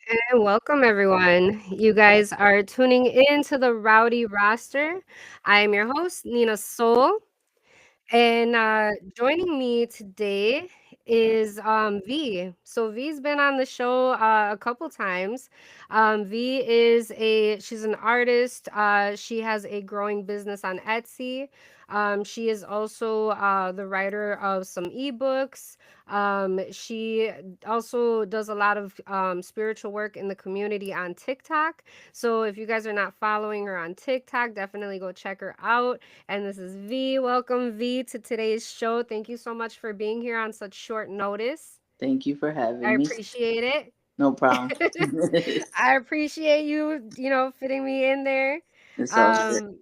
And welcome, everyone. You guys are tuning in to the Rowdy Roster. I am your host, Nina Soul. And joining me today is V. So V's been on the show a couple times. V is she's an artist. She has a growing business on Etsy. She is also the writer of some ebooks. She also does a lot of spiritual work in the community on TikTok. So if you guys are not following her on TikTok, definitely go check her out. And this is V. Welcome, V, to today's show. Thank you so much for being here on such short notice. Thank you for I having me. appreciate No problem. it. I appreciate you, fitting me in there. It's all good. Um,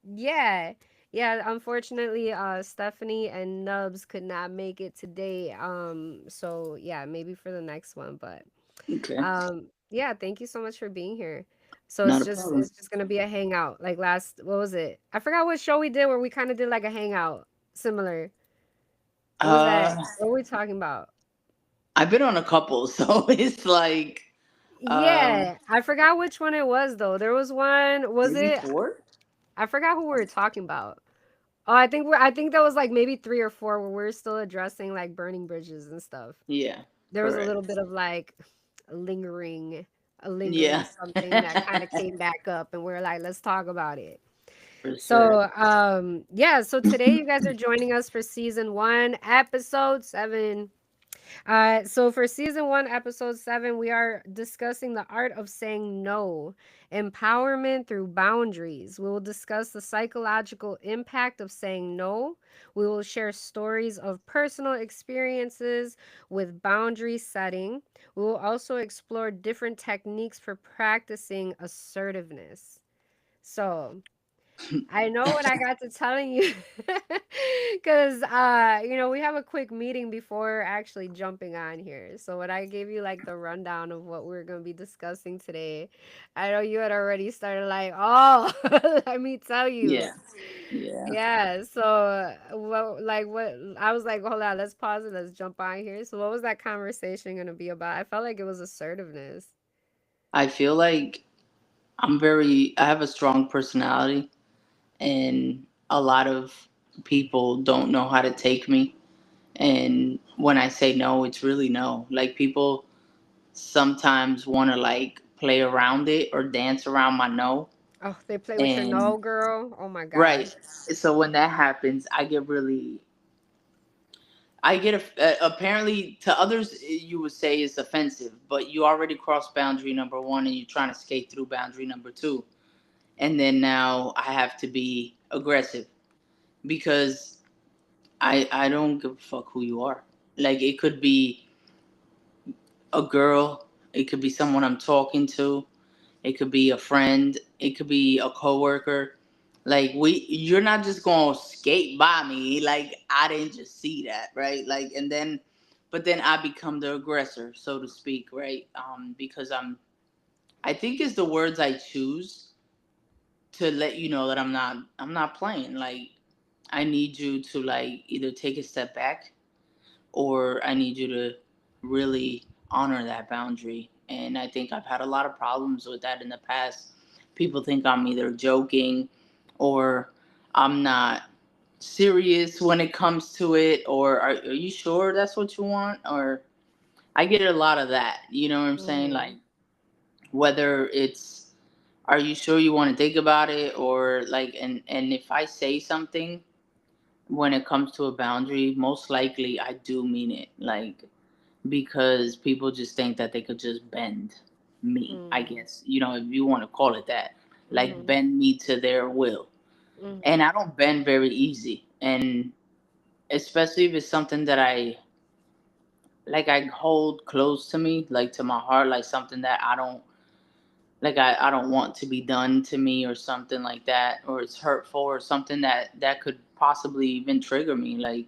yeah. Yeah, unfortunately, Stephanie and Nubs could not make it today. So yeah, maybe for the next one, but Okay. yeah, thank you so much for being here. So Not it's a just problem. it's just gonna be a hangout. Like what was it? I forgot what show we did where we kind of did like a hangout similar. What was that? Uh, What were we talking about? I've been on a couple, so it's like um Yeah, I forgot which one it was though. There was one, was maybe it? four. I forgot who we were talking about. Oh, I think that was like maybe three or four where we're still addressing like burning bridges and stuff. Yeah, There was a little correct. bit of like a lingering a lingering Yeah, something that kind of came back up and we're like, let's talk about it. for sure. So, yeah, so today you guys are joining us for season 1, episode 7. So for season 1, episode 7, we are discussing the art of saying no, empowerment through boundaries. We will discuss the psychological impact of saying no. We will share stories of personal experiences with boundary setting. We will also explore different techniques for practicing assertiveness. So, I know what I got to telling you because we have a quick meeting before actually jumping on here. So when I gave you like the rundown of what we're gonna be discussing today, I know you had already started like, oh, let me tell you. Yeah, yeah. Yeah, so what I was like, hold on, let's pause it, let's jump on here. So what was that conversation gonna be about? I felt like it was assertiveness. I feel like I have a strong personality, and a lot of people don't know how to take me. And when I say no, it's really no. Like people sometimes want to like play around it or dance around my no. Oh, they play with your And no, girl. Oh my right, gosh. so when that happens, I get apparently to others you would say it's offensive, but you already crossed boundary number one and you're trying to skate through boundary number two, and then now I have to be aggressive because I don't give a fuck who you are. Like it could be a girl, it could be someone I'm talking to, it could be a friend, it could be a coworker. Like you're not just gonna skate by me. Like I didn't just see that, right? Like but then I become the aggressor, so to speak, right? Because I think it's the words I choose to let you know that I'm not playing. Like I need you to like either take a step back or I need you to really honor that boundary. And I think I've had a lot of problems with that in the past. People think I'm either joking or I'm not serious when it comes to it, or are you sure that's what you want? Or I get a lot of that. You know what I'm saying? Like, Mhm. whether it's, are you sure you want to think about it? Or like, and if I say something when it comes to a boundary, most likely I do mean it. Like, because people just think that they could just bend me, I Mhm. guess, if you want to call it that, like Mhm. bend me to their will. And Mhm. I don't bend very easy. And especially if it's something that I hold close to me, like to my heart, like something that I don't want to be done to me or something like that, or it's hurtful or something that could possibly even trigger me, like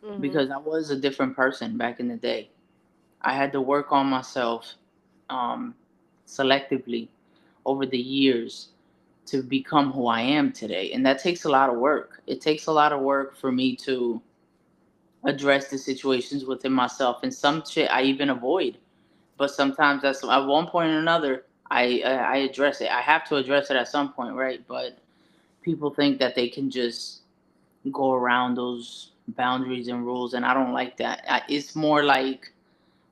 Mhm. because I was a different person back in the day. I had to work on myself um, selectively over the years to become who I am today. And that takes a lot of work. It takes a lot of work for me to address the situations within myself. And some shit I even avoid But sometimes that's at one point or another. I address it. I have to address it at some point, right? But people think that they can just go around those boundaries and rules, and I don't like that. It's more like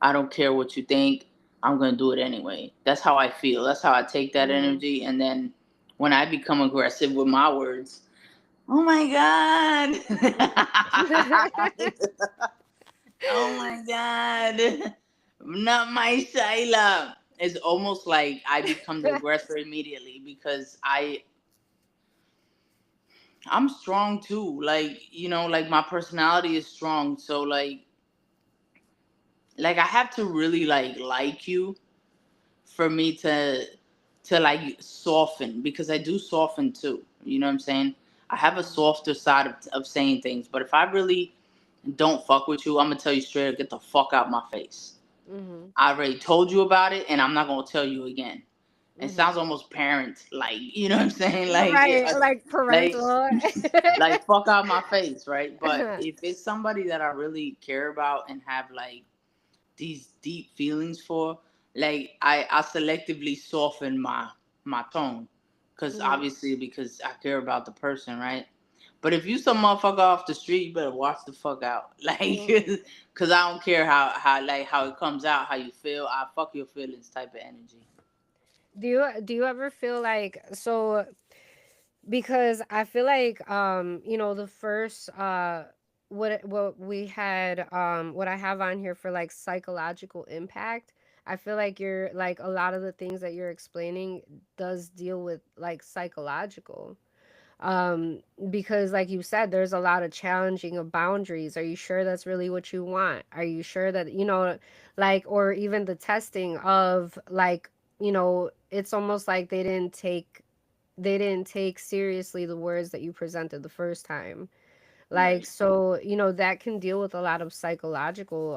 I don't care what you think. I'm gonna do it anyway. That's how I feel. That's how I take that Mhm. energy. And then when I become aggressive with my words, oh my god, oh my god, not my Shyla. It's almost like I become the aggressor immediately because I'm strong too. Like, like my personality is strong. So like I have to really like you for me to like soften, because I do soften too. You know what I'm saying? I have a Mhm. softer side of saying things, but if I really don't fuck with you, I'm gonna tell you straight up, get the fuck out my face. Mhm. I already told you about it, and I'm not gonna tell you again. It sounds Mhm. almost parent like, you know what I'm saying? Right, like Like, parental. like fuck out my face, right? But if it's somebody that I really care about and have like these deep feelings for, like I selectively soften my tone, because Mhm. obviously because I care about the person, right? But if you some motherfucker off the street, you better watch the fuck out, like, Mhm. because I don't care how it comes out, how you feel. I fuck your feelings type of energy. Do you ever feel like, so, because I feel like, the first what we had, what I have on here for like psychological impact, I feel like you're like a lot of the things that you're explaining does deal with like psychological, um because like you said, there's a lot of challenging of boundaries. Are you sure that's really what you want? Are you sure that, like, or even the testing of like, it's almost like they didn't take seriously the words that you presented the first time. Like, Right. so, that can deal with a lot of psychological,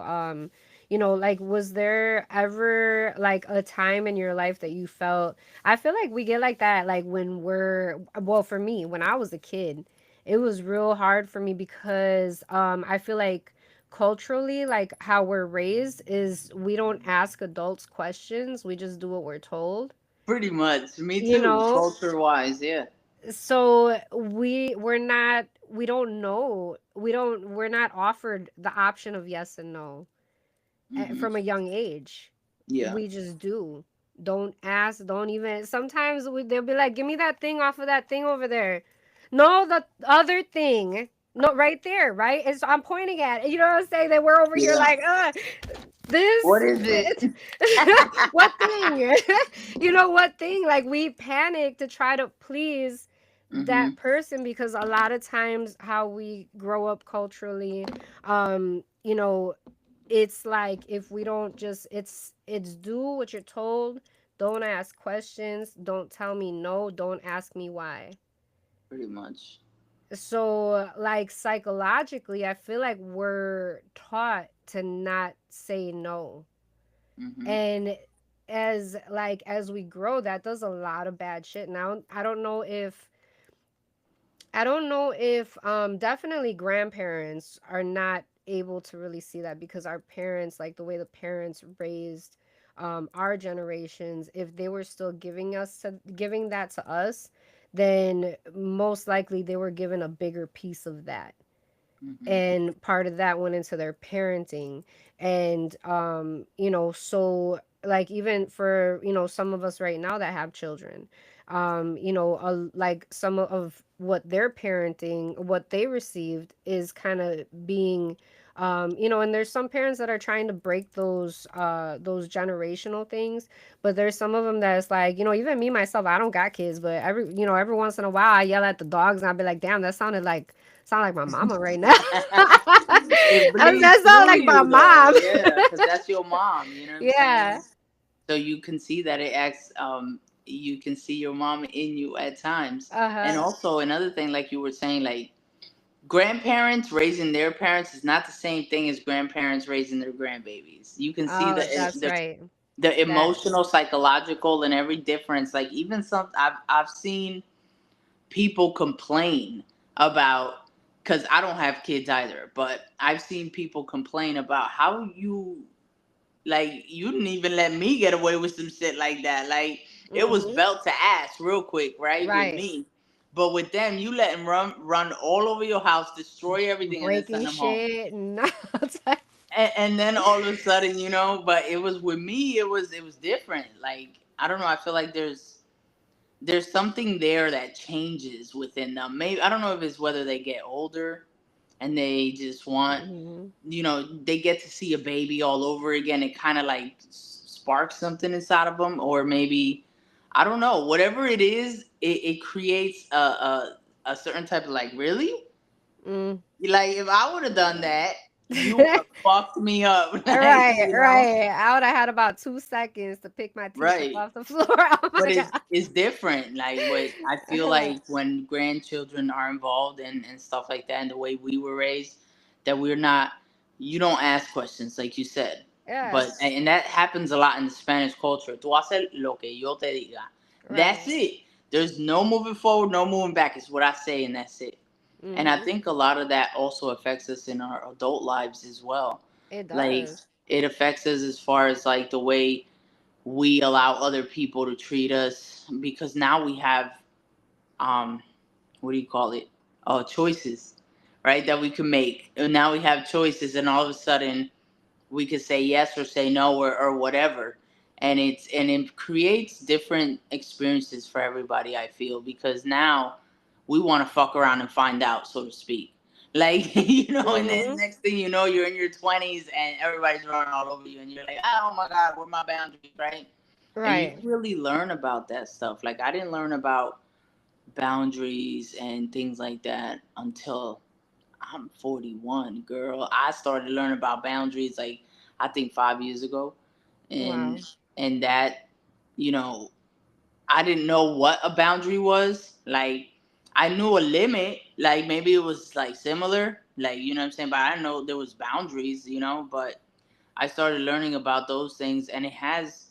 like, was there ever like a time in your life that you felt, I feel like we get like that, like when well, for me, when I was a kid, it was real hard for me because I feel like culturally, like how we're raised is we don't ask adults questions, we just do what we're told, Pretty much. Me you too. know Culture wise, yeah. so we're not offered the option of yes and no, Hmm. from a young age. Yeah. We just do. Don't ask, don't even, sometimes they'll be like, give me that thing off of that thing over there. No, the other thing. No, right there, right? And so I'm pointing at it. You know what I'm saying? That we're over here Yeah. like, What this, is it? what thing? What thing? Like, we panic to try to please Hmm. that person because a lot of times how we grow up culturally, um, you know, it's like if we don't just it's do what you're told, don't ask questions, don't tell me no, don't ask me why. Pretty much. So like psychologically, I feel like we're taught to not say no. Hmm. And as we grow, that does a lot of bad shit. Now I don't know if definitely grandparents are not able to really see that because our parents, like the way the parents raised our generations, if they were still giving that to us, then most likely they were given a bigger piece of that, Hmm. and part of that went into their parenting. And so like even for some of us right now that have children, like some of what their parenting, what they received is kind of being, and there's some parents that are trying to break those generational things, but there's some of them that's like, even me myself, I don't got kids, but every once in a while I yell at the dogs and I'll be like, damn, that sound like my mama right now. It bleeds That sound through like my you though, mom. yeah, because that's your mom. You know what I'm saying? Yeah. So you can see that it acts. You can see your mom in you at times, and Uh-huh. also another thing, like you were saying, like grandparents raising their parents is not the same thing as grandparents raising their grandbabies. You can see Oh, that's the right. the That. emotional, psychological, and every difference. Like even some, I've seen people complain about, because I don't have kids either, but I've seen people complain about how you Like you didn't even let me get away with some shit like that. Like it was Mm-hmm. belt to ass real quick, right? With Right. me. But with them, you let them run all over your house, destroy everything, and then send Breaking them home. shit and And then all of a sudden, but it was with me. It was different. Like I don't know. I feel like there's something there that changes within them. Maybe I don't know if it's whether they get older and they just want, Mhm. they get to see a baby all over again. It kind of like sparks something inside of them, or maybe I don't know. Whatever it is, it creates a certain type of like really. Mm. Like if I would have done that, you would have fucked me up. Like Right, right. I would have had about 2 seconds to pick my teeth up right. off the floor. Oh But my it's god. it's different. Like what I feel like when grandchildren are involved and stuff like that, and the way we were raised, that we're not. You don't ask questions like you said, Yeah, but and that happens a lot in the Spanish culture. Tú haces lo que yo te diga. That's right. it. There's no moving forward, no moving back. It's what I say, and that's it. And I Mhm. think a lot of that also affects us in our adult lives as well. It Like does. it affects us as far as like the way we allow other people to treat us, because now we have um what do you call it, choices, right, that we can make. And now we have choices, and all of a sudden we could say yes or say no, or whatever. And it creates different experiences for everybody, I feel, because now we want to fuck around and find out, so to speak. Like and then Mhm. next thing you know, you're in your 20s and everybody's running all over you, and you're like, oh my god, where are my boundaries, right? And you Right. don't really learn about that stuff. Like I didn't learn about boundaries and things like that until I'm 41, girl. I started learning about boundaries like I think 5 years ago, and Wow. that you know I didn't know what a boundary was. Like I knew a limit, like maybe it was like similar, like what I'm saying, but I didn't know there was boundaries, but I started learning about those things, and it has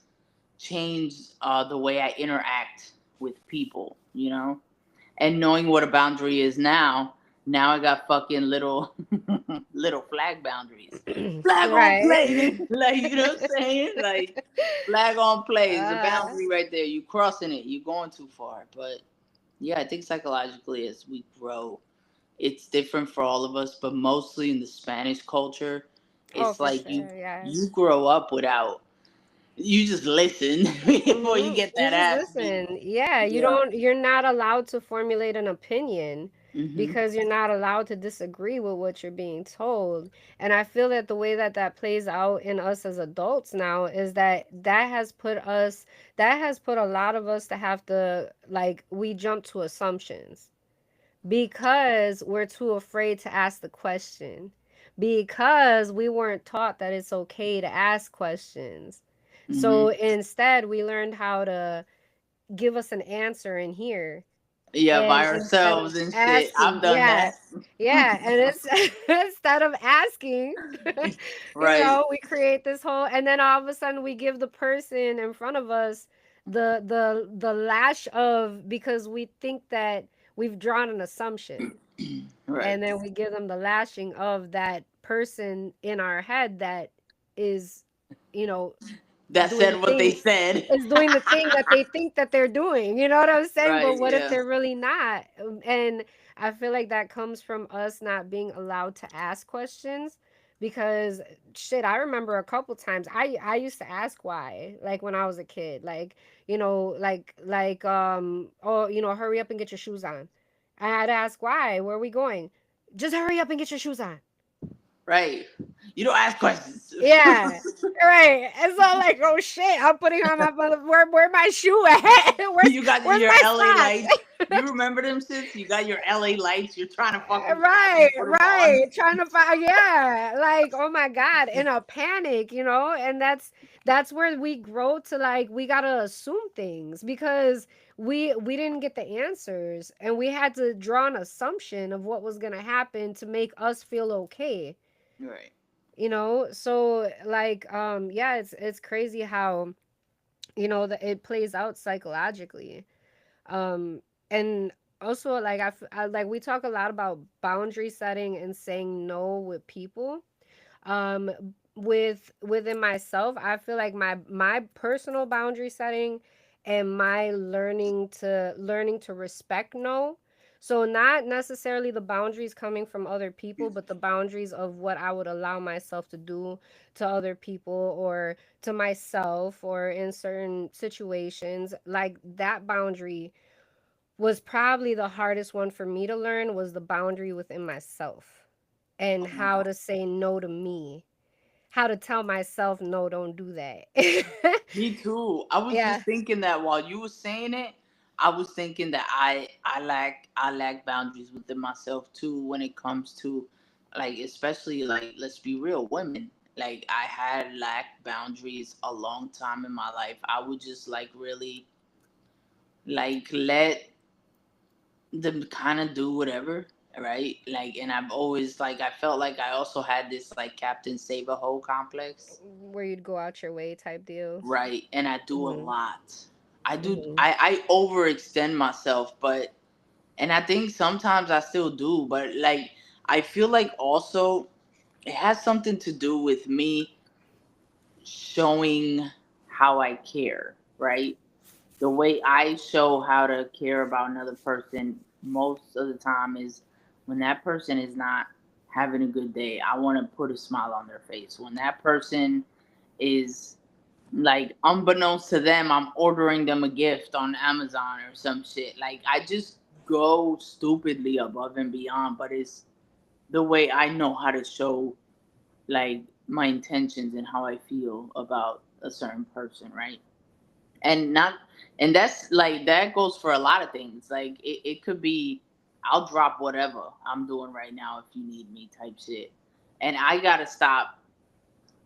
changed the way I interact with people, and knowing what a boundary is now. Now I got fucking little little flag boundaries. Flag on play. Right. Like what I'm saying? Like flag on play is a Uh, boundary right there. You crossing it, you going too far. But yeah, I think psychologically as we grow, it's different for all of us, but mostly in the Spanish culture, oh, it's for like you sure. Yes. you grow up without, you just listen before you Mhm. get You that just ass beat. listen. Yeah, Yeah. you're not allowed to formulate an opinion Hmm. because you're not allowed to disagree with what you're being told. And I feel that the way that that plays out in us as adults now is that has put a lot of us to have to, like, we jump to assumptions because we're too afraid to ask the question, because we weren't taught that it's okay to ask questions. Hmm. So instead, we learned how to give us an answer in here. Yeah, And by instead of ourselves and shit. I've asking, done yeah, that. yeah, and it's instead of asking, Right. we create this whole, and then all of a sudden we give the person in front of us the lash of, because we think that we've drawn an assumption, Right. and then we give them the lashing of that person in our head that is, you know, That doing the said what they thing said. is doing the thing that they think that they're doing. You know what I'm saying? Right. But what if Yeah. they're really not? And I feel like that comes from us not being allowed to ask questions, because shit, I remember a couple times I used to ask why, like when I was a kid, like, oh, hurry up and get your shoes on. I had to ask why. Where are we going? Just hurry up and get your shoes on. Right. You don't ask questions. Yeah. Right. It's all like, oh shit, I'm putting on where my shoe at? You got Where's your my LA socks? lights. You remember them shits? You got your LA lights. You're trying to fucking grab them Right, and put them on. right. Trying to find, yeah. Like, oh my God, in a panic, and that's where we grow to, like, we gotta assume things because we didn't get the answers, and we had to draw an assumption of what was gonna happen to make us feel okay. Right. So like, yeah, it's crazy how, that it plays out psychologically. And also, like, like, we talk a lot about boundary setting and saying no with people. um within myself, I feel like my personal boundary setting and my learning to respect no. So not necessarily the boundaries coming from other people, but the boundaries of what I would allow myself to do to other people or to myself or in certain situations. Like that boundary was probably the hardest one for me to learn, was the boundary within myself and how Wow. to say no to me, how to tell myself, no, don't do that. Me too. I was Yeah. just thinking that while you were saying it, I was thinking that I lack boundaries within myself too when it comes to, like, especially, like, let's be real, women. Like, I had lacked boundaries a long time in my life. I would just, like, really, like, let them kind of do whatever, right? Like, and I've always, like, I felt like I also had this, like, Captain Save a Hoe complex. Where you'd go out your way type deal. Right, and I do a Hmm. lot. I do. Hmm. I overextend myself, but, and I think sometimes I still do, but, like, I feel like also it has something to do with me showing how I care, right? The way I show how to care about another person most of the time is when that person is not having a good day. I want to put a smile on their face. When that person is, like, unbeknownst to them, I'm ordering them a gift on Amazon or some shit. Like, I just go stupidly above and beyond, but it's the way I know how to show, like, my intentions and how I feel about a certain person, right? And not, and that's, like, that goes for a lot of things. Like, it could be, I'll drop whatever I'm doing right now if you need me type shit. And I gotta stop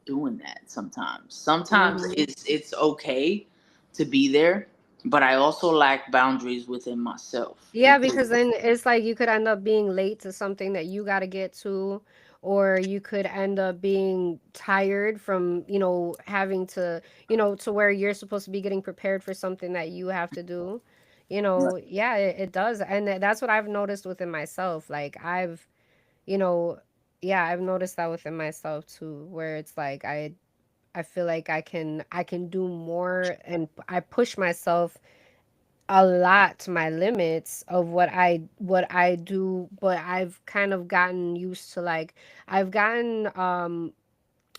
doing that sometimes. Sometimes Hmm. it's okay to be there, but I also lack boundaries within myself Yeah, because, because then it's like you could end up being late to something that you got to get to, or you could end up being tired from, having to, to where you're supposed to be getting prepared for something that you have to do. Yeah, it does. And that's what I've noticed within myself. Like you know, yeah, I've noticed that within myself too, where it's like I feel like I can do more and I push myself a lot to my limits of what I do, but I've kind of gotten used to, like, I've gotten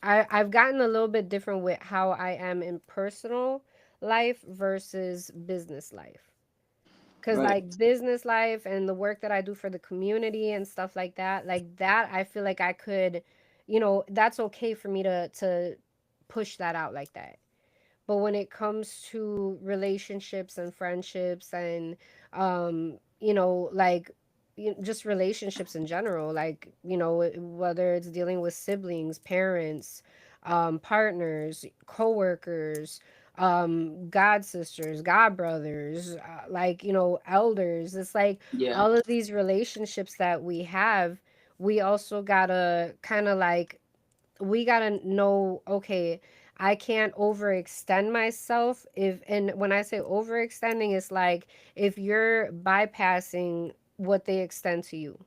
I've gotten a little bit different with how I am in personal life versus business life. Cause right, like business life and the work that I do for the community and stuff like that, I feel like I could, that's okay for me to push that out like that. But when it comes to relationships and friendships and like just relationships in general, like, whether it's dealing with siblings, parents, partners, coworkers, god sisters, god brothers, like, elders, it's like yeah, all of these relationships that we have, we also gotta kind of like we gotta know, okay, I can't overextend myself. If and when I say overextending, it's like if you're bypassing what they extend to you.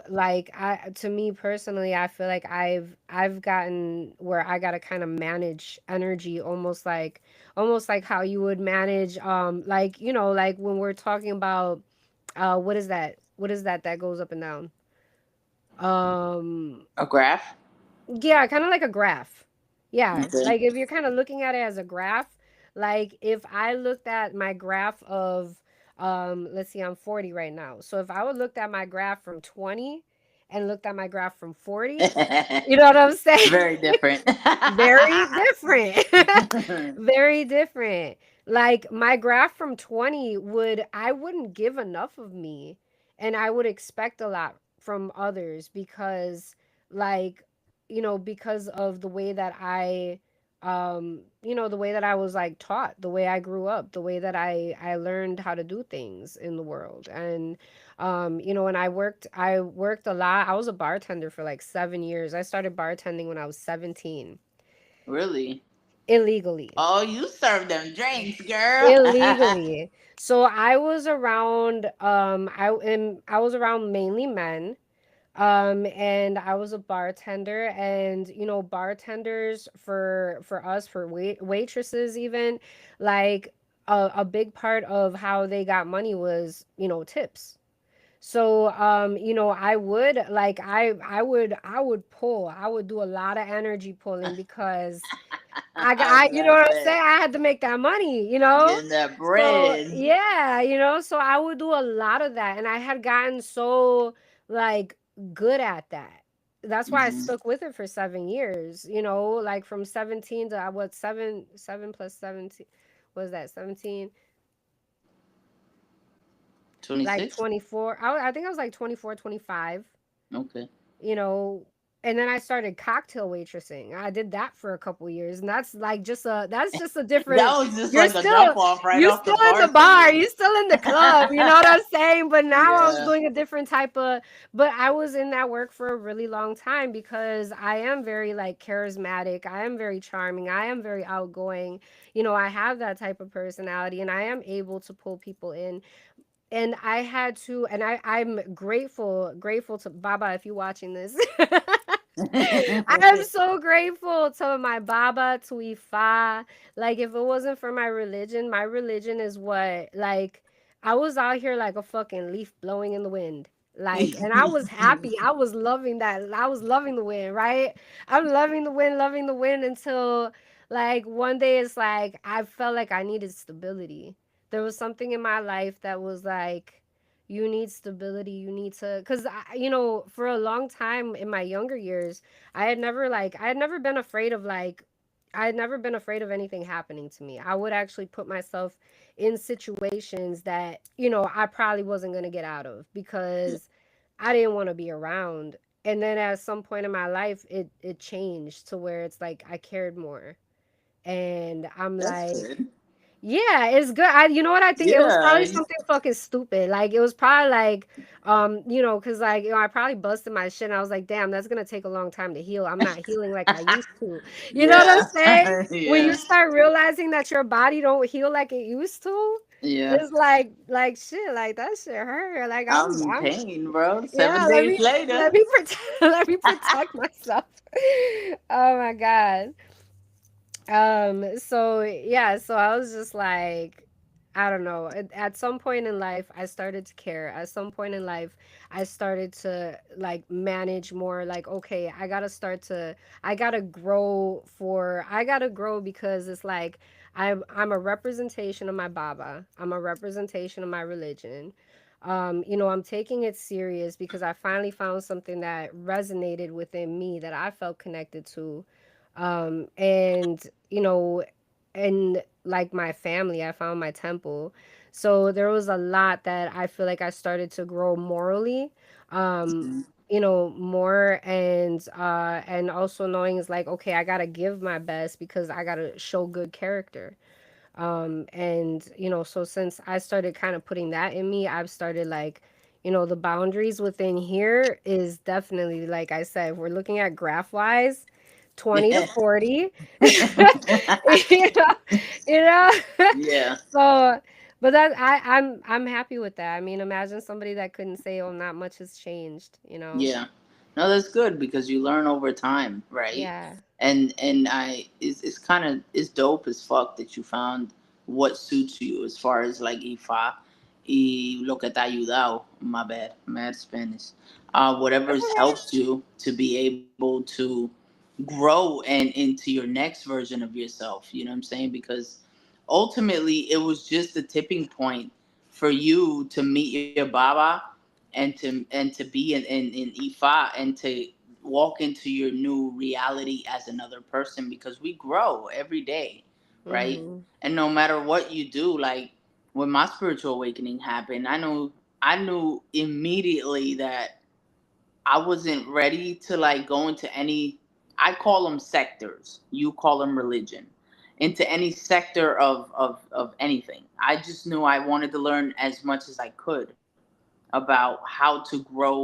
Like, I to me personally, I feel like I've gotten where I gotta kind of manage energy, almost like how you would manage, like, like when we're talking about, what is that that goes up and down? um a graph. Yeah, kind of like a graph. Yeah, Okay. like if you're kind of looking at it as a graph, like if I looked at my graph of, let's see, I'm 40 right now. So if I would looked at my graph from 20 and looked at my graph from 40, you know what I'm saying? Very different. Very different. Very different. Like my graph from 20 I wouldn't give enough of me, and I would expect a lot from others because, like, because of the way that the way that I was like taught, the way I grew up, the way that I learned how to do things in the world. And and I worked a lot. I was a bartender for like 7 years. I started bartending when I was 17, Really? illegally. Oh, you serve them drinks, girl. So I was around, I was around mainly men. And I was a bartender, and bartenders for us, for waitresses even, like a big part of how they got money was tips. So I would like I would do a lot of energy pulling because I what I'm bet. saying, I had to make that money. Getting that So bread. yeah, so I would do a lot of that, and I had gotten so like good at that. That's why I Hmm. stuck with it for 7 years. Like from 17 to what, 7 plus 17 was that 17, like 26. 24. I think I was like 24, 25. Okay. you know and then I started cocktail waitressing. I did that for a couple years, and that's just a That different. was just you're like a jump still off right you're off the still in the bar, bartending. you're still in the club, you know what I'm saying? But now I was Yeah. doing a different type of. But I was in that work for a really long time because I am very like charismatic, I am very charming, I am very outgoing. I have that type of personality, and I am able to pull people in. And I had to, and I'm grateful to Baba if you're watching this. I am so grateful to my Baba, to Ifa. Like, if it wasn't for my religion is what, like, I was out here like a fucking leaf blowing in the wind. Like, and I was happy. I was loving that. I was loving the wind, right? I'm loving the wind until, like, one day it's like, I felt like I needed stability. There was something in my life that was like, you need stability. You need to, because for a long time in my younger years, I had never been afraid of like, I had never been afraid of anything happening to me. I would actually put myself in situations that, I probably wasn't going to get out of because I didn't want to be around. And then at some point in my life, it changed to where it's like I cared more. And I'm That's like, good. yeah, it's good. You know what I think? It was Yeah. probably something fucking stupid. Like, it was probably like, because like, I probably busted my shit and I was like, damn, that's gonna take a long time to heal. I'm not healing like I used to. You know what I'm Yeah. saying? When you Yeah. start realizing that your body don't heal like it used to, Yeah. it's like shit, like that shit hurt. Like I'm in I'm pain, bro. yeah, 7 days later. let me protect let me protect myself. Oh my God. So yeah, so I was just like, I don't know. At some point in life, I started to care. At some point in life, I started to like manage more. Like, okay, I gotta grow because it's like I'm a representation of my Baba. I'm a representation of my religion. I'm taking it serious because I finally found something that resonated within me that I felt connected to. And and like my family, I found my temple. So there was a lot that I feel like I started to grow morally, um Mhm. more. And also knowing is like, okay, I gotta give my best because I gotta show good character. And so since I started kind of putting that in me, I've started like, the boundaries within here is definitely, like I said, if we're looking at graph wise, 20 to 40. you know, you know. Yeah. So, but I'm happy with that. I mean, imagine somebody that couldn't say, "Oh, not much has changed." Yeah. No, that's good because you learn over time, right? Yeah. And it's kind of it's dope as fuck that you found what suits you as far as like Ifa y lo que te ha ayudado. My bad, mad Spanish. That's Whatever's okay. helped you to be able to grow and into your next version of yourself. You know what I'm saying? Because ultimately, it was just the tipping point for you to meet your Baba and to be in Ifa and to walk into your new reality as another person because we grow every day, right? Mhm. And no matter what you do, like when my spiritual awakening happened, I knew immediately that I wasn't ready to like go into any. I call them sectors. You call them religion. Into any sector of anything. I just knew I wanted to learn as much as I could about how to grow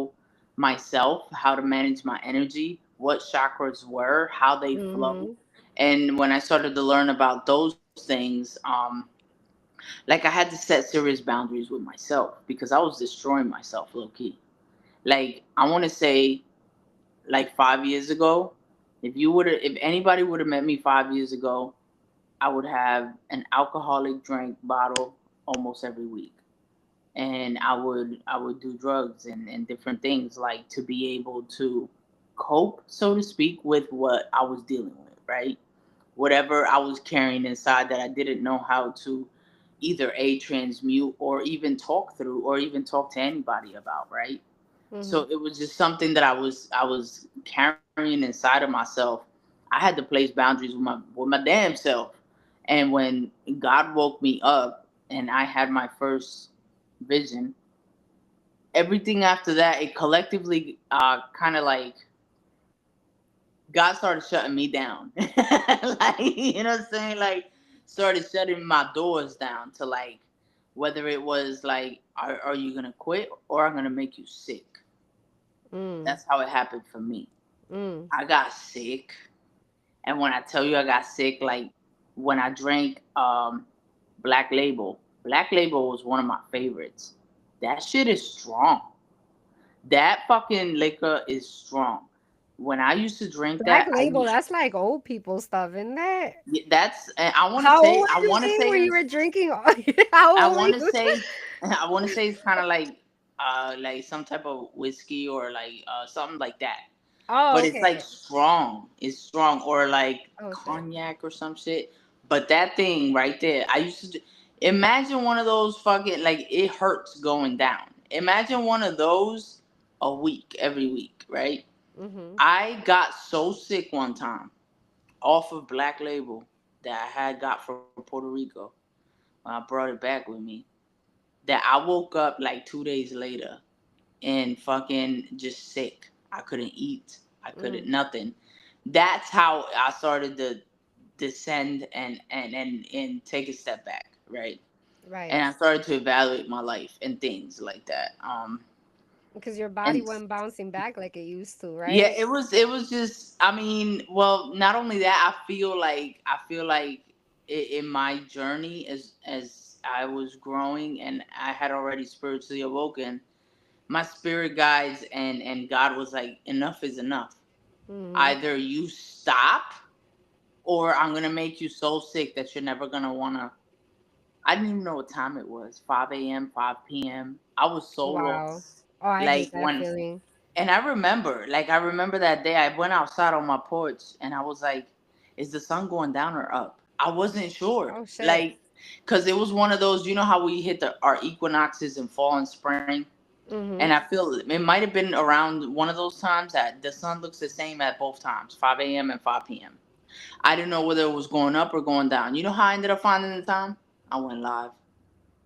myself, how to manage my energy, what chakras were, how they flow. Mhm. And when I started to learn about those things, like I had to set serious boundaries with myself because I was destroying myself low key. Like I want to say, like 5 years ago, if anybody would have met me 5 years ago, I would have an alcoholic drink bottle almost every week, and I would do drugs and different things like to be able to cope, so to speak, with what I was dealing with, right? Whatever I was carrying inside that I didn't know how to either a transmute or even talk through or even talk to anybody about, right? Mm-hmm. So it was just something that I was carrying inside of myself. I had to place boundaries with my damn self. And when God woke me up and I had my first vision, everything after that, it collectively kind of like God started shutting me down. Like, you know what I'm saying? Like, started shutting my doors down to like, whether it was like, are you going to quit or I'm going to make you sick? Mm. That's how it happened for me. Mm. I got sick. And when I tell you I got sick, like when I drank Black Label was one of my favorites. That shit is strong. That fucking liquor is strong. When I used to drink Black that, Label, that's like old people stuff, isn't it? that's I want to How say old I are you want to saying say when you were it's drinking? How I old were want to you? say I want to say it's kind of like some type of whiskey or like something like that. Oh, But it's like okay. strong. It's strong, or like Oh shit. cognac or some shit. But that thing right there, I used to imagine one of those fucking like it hurts going down. Imagine one of those a week, every week, right? Mm-hmm. I got so sick one time off of Black Label that I had got from Puerto Rico when I brought it back with me. That I woke up like 2 days later and fucking just sick. I couldn't eat. I couldn't Mm. nothing. That's how I started to descend and take a step back, right? Right. And I started to evaluate my life and things like that. Because your body And wasn't bouncing back like it used to, yeah, right? it was just. I mean, well, not only that, I feel like in my journey as I was growing and I had already spiritually awoken, my spirit guides and God was like, enough is enough. Mm-hmm. Either you stop or I'm gonna make you so sick that you're never gonna wanna. I didn't even know what time it was. 5 a.m., 5 p.m. I was so Wow. lost. Oh, I Like hate that when, feeling. and I remember that day I went outside on my porch and I was like, is the sun going down or up? I wasn't sure. Oh shit. Like, cause it was one of those, you know how we hit our equinoxes in fall and spring. And Mm-hmm. I feel it might have been around one of those times that the sun looks the same at both times, 5 a.m. and 5 p.m. I didn't know whether it was going up or going down. You know how I ended up finding the time? I went live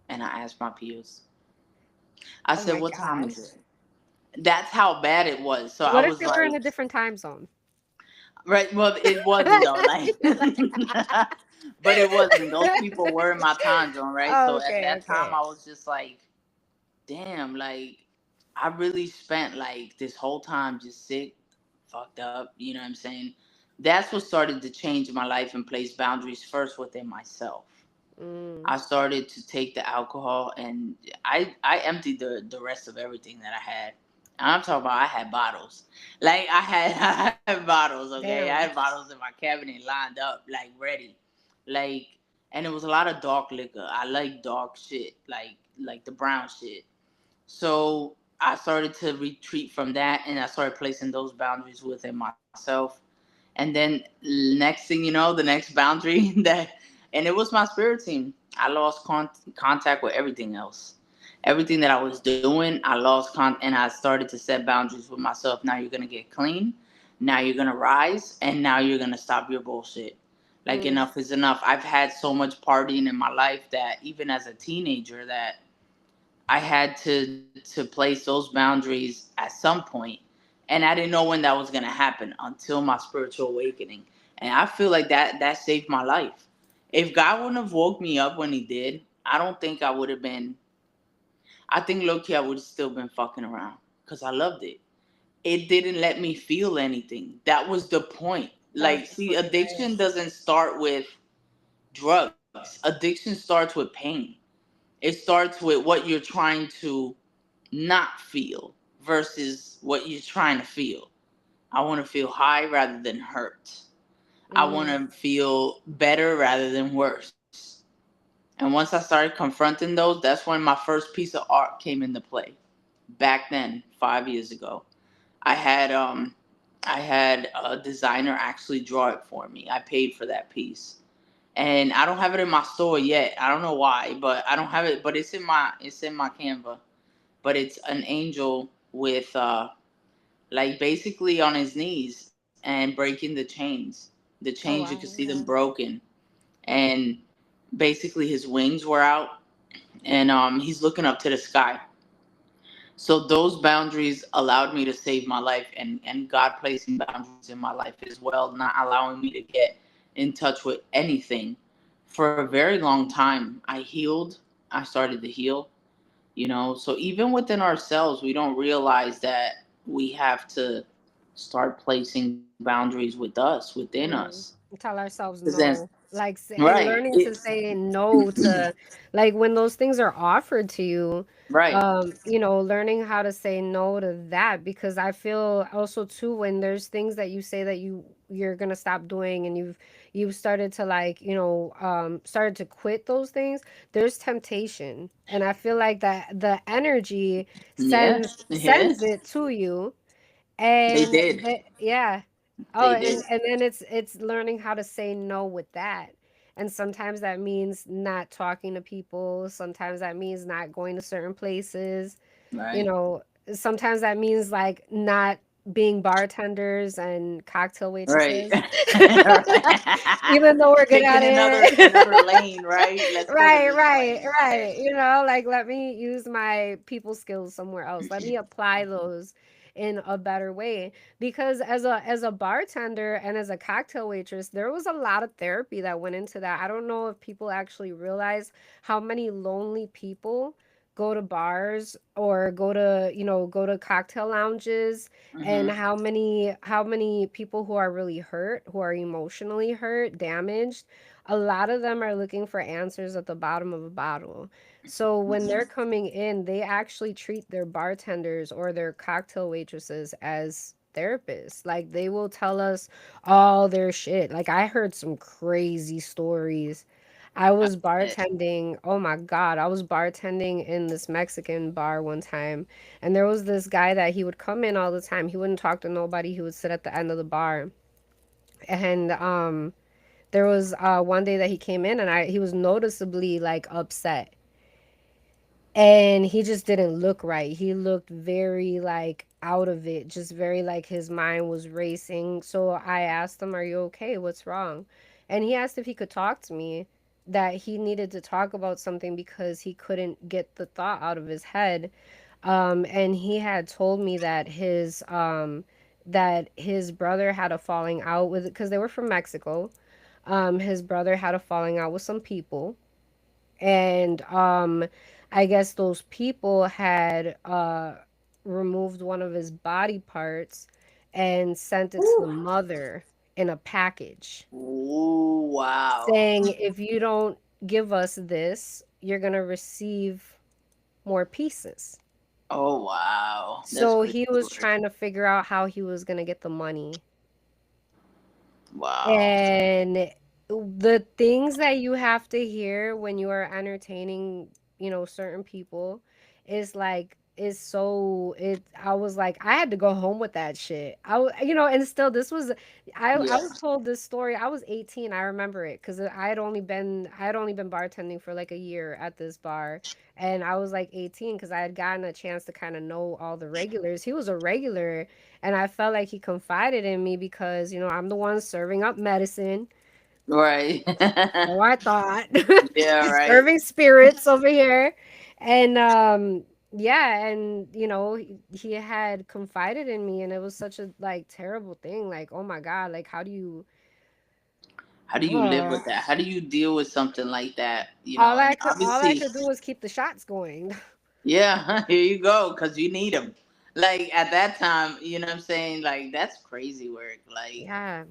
and I asked my peers. I Oh said, my "What time is gosh. it?" That's how bad it was. So I What if was they were in like, a different time zone? right, well, it wasn't though. Like, but it wasn't. Those people were in my time zone, right? Oh, So at okay, that time, okay. I was just like, damn, like I really spent like this whole time just sick, fucked up, you know what I'm saying? That's what started to change my life and place boundaries first within myself. Mm. I started to take the alcohol and I emptied the rest of everything that I had. And I'm talking about I had bottles. Like I had I had bottles, okay? I had Damn. bottles in my cabinet lined up, like ready. Like and it was a lot of dark liquor. I like dark shit, like the brown shit. So I started to retreat from that and I started placing those boundaries within myself. And then next thing you know, the next boundary that, and it was my spirit team. I lost contact with everything else. Everything that I was doing, I lost and I started to set boundaries with myself. Now you're going to get clean. Now you're going to rise. And now you're going to stop your bullshit. Like Mm. enough is enough. I've had so much partying in my life that even as a teenager that I had to place those boundaries at some point, and I didn't know when that was gonna happen until my spiritual awakening. And I feel like that saved my life. If God wouldn't have woke me up when He did, I don't think I would have been. I think low key I would have still been fucking around because I loved it. It didn't let me feel anything. That was the point. That was Like, the see, point, right? addiction doesn't start with drugs. Addiction starts with pain. It starts with what you're trying to not feel versus what you're trying to feel. I want to feel high rather than hurt. I want Mm-hmm. to feel better rather than worse. And once I started confronting those, that's when my first piece of art came into play. Back then, 5 years ago, I had I had a designer actually draw it for me. I paid for that piece, and I don't have it in my store yet. I don't know why, but I don't have it. But it's in my Canva. But it's an angel with like basically on his knees and breaking the chains. The chains, Oh you could wow, see them yeah. broken, and basically his wings were out, and he's looking up to the sky. So those boundaries allowed me to save my life, and God placing boundaries in my life as well, not allowing me to get in touch with anything for a very long time. I healed. I started to heal, so even within ourselves, we don't realize that we have to start placing boundaries with us, within us. Mm. Tell ourselves 'Cause then, no. Like and right, learning to say no to, like, when those things are offered to you, right, learning how to say no to that, because I feel also too when there's things that you say that you're gonna stop doing, and you've started to, like, started to quit those things, there's temptation. And I feel like that the energy yeah, yeah, sends it to you. they And did, yeah. Oh, they and did, then it's learning how to say no with that. And sometimes that means not talking to people. Sometimes that means not going to certain places. You right, know, sometimes that means like not being bartenders and cocktail right. waitresses. Even though we're good Picking at another it. lane, right? Let's go to Right, this right, lane. right. Like, let me use my people skills somewhere else. Let me apply those in a better way. Because as a bartender and as a cocktail waitress, there was a lot of therapy that went into that. I don't know if people actually realize how many lonely people go to bars or go to cocktail lounges, and Hmm. how many people who are really hurt, who are emotionally hurt, damaged, a lot of them are looking for answers at the bottom of a bottle. So when they're coming in, they actually treat their bartenders or their cocktail waitresses as therapists. Like, they will tell us all their shit. Like, I heard some crazy stories. I was bartending. Oh my God. I was bartending in this Mexican bar one time. And there was this guy that he would come in all the time. He wouldn't talk to nobody. He would sit at the end of the bar. And there was one day that he came in, and he was noticeably like upset. And he just didn't look right. He looked very like out of it, just very like his mind was racing. So I asked him, "Are you okay? What's wrong?" And he asked if he could talk to me, that he needed to talk about something because he couldn't get the thought out of his head. And he had told me that his brother had a falling out with, because they were from Mexico. His brother had a falling out with some people, and I guess those people had removed one of his body parts and sent it to the Ooh. mother in a package, Ooh, wow. saying, if you don't give us this, you're gonna receive more pieces. Oh, wow. That's So crazy he was work. trying to figure out how he was gonna get the money. Wow. And the things that you have to hear when you are entertaining, certain people, is so it I was like, I had to go home with that shit. And still, this was, I Yeah. was told this story. I was 18. I remember it because I had only been bartending for like a year at this bar, and I was like 18 because I had gotten a chance to kind of know all the regulars. He was a regular, and I felt like he confided in me because, I'm the one serving up medicine. Right. So I thought. Yeah, right. Serving spirits over here. And yeah, and he had confided in me, and it was such a like terrible thing. Like, oh my God, like, how do you How do you live uh, with that? How do you deal with something like that? all I And could all I obviously, could do was keep the shots going. yeah, here you go, because you need them. Like at that time, you know what I'm saying? Like that's crazy work. Like Yeah,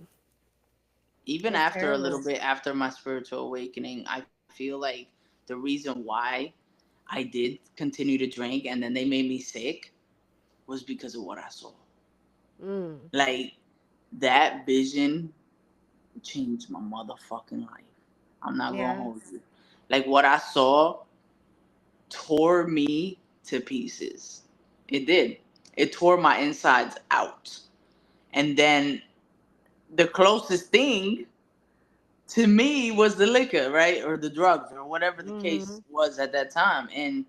even it's after a little terrible. bit after my spiritual awakening, I feel like the reason why I did continue to drink and then they made me sick was because of what I saw. Mm. Like that vision changed my motherfucking life. I'm not gonna Yeah. hold you. Like what I saw tore me to pieces. It did. It tore my insides out. And then the closest thing to me was the liquor, right? Or the drugs or whatever the Mm-hmm. case was at that time. And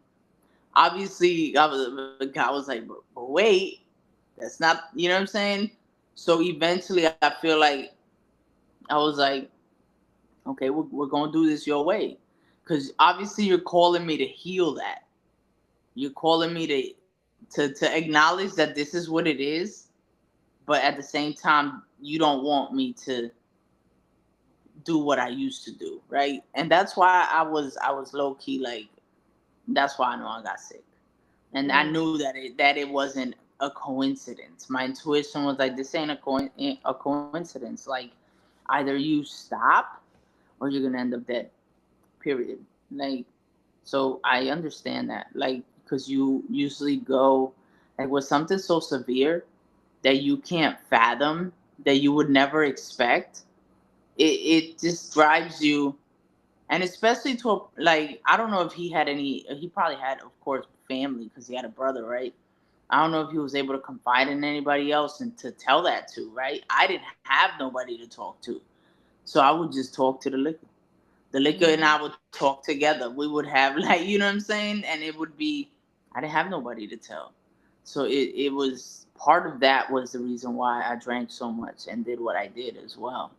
obviously I was like, but wait, that's not, you know what I'm saying? So eventually I feel like I was like, okay, we're going to do this your way. Because obviously you're calling me to heal that. You're calling me to acknowledge that this is what it is. But at the same time, you don't want me to do what I used to do, right? And that's why I was low key like, that's why I know I got sick. And I Mm. knew that it wasn't a coincidence. My intuition was like, this ain't a coincidence. Like, either you stop or you're gonna end up dead. Period. Like, so I understand that. Like, because you usually go like with something so severe that you can't fathom, that you would never expect. It just drives you, and especially to like, I don't know if he had any. He probably had, of course, family because he had a brother, right? I don't know if he was able to confide in anybody else and to tell that to, right? I didn't have nobody to talk to. So I would just talk to the liquor. The liquor and Mm. I would talk together. We would have like, you know what I'm saying? And it would be, I didn't have nobody to tell. So it was, part of that was the reason why I drank so much and did what I did as well.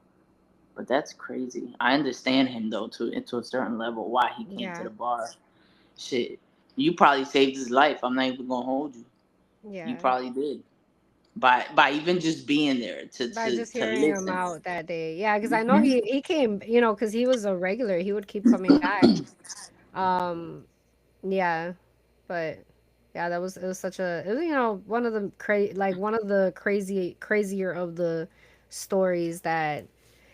But that's crazy. I understand him though, to a certain level, why he came to Yeah. the bar. Shit. You probably saved his life. I'm not even gonna hold you. You Yeah. probably did. By even just being there to By to just to hearing him listen. out that day. Yeah, because I know Hmm. he came, because he was a regular. He would keep coming back. Um, yeah, but yeah, that was it was such a it was, one of the one of the crazier of the stories that.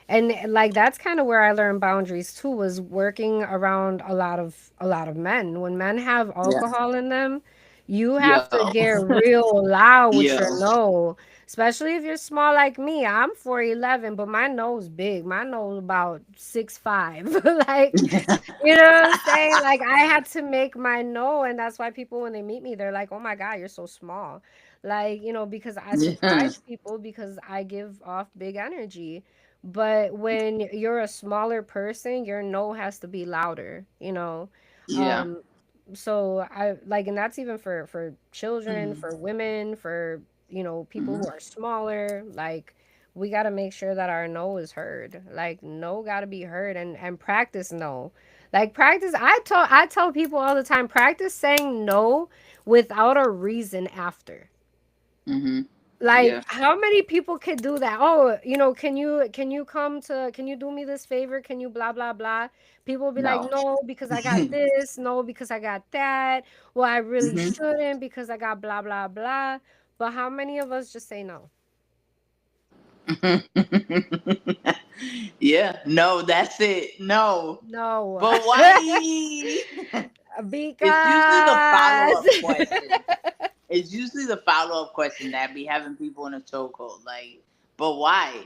And like that's kind of where I learned boundaries too, was working around a lot of men. When men have Yeah. alcohol in them, you have Yo. to get real loud with your Yo. no. Especially if you're small like me. I'm 4'11", but my nose big. My nose about 6'5". Like, you know what I'm saying? Like I had to make my no, and that's why people when they meet me, they're like, "Oh my God, you're so small." Like, because I Yeah. surprise people because I give off big energy. But when you're a smaller person, your no has to be louder. Yeah. Um, so I like, and that's even for children, Hmm. for women, for people Hmm. who are smaller. Like we got to make sure that our no is heard. Like no got to be heard, and practice no. Like practice. I tell people all the time, practice saying no without a reason after. Hmm. Like Yeah. how many people could do that? Oh, can you do me this favor? Can you blah blah blah? People will be like, No. "No, because I got this. No, because I got that. Well, I really Hmm. shouldn't because I got blah blah blah." But how many of us just say no? Yeah. No, that's it. No. No. But why? It's usually the follow Because up question. It's usually the follow up question that be having people in a chokehold. Like, but why?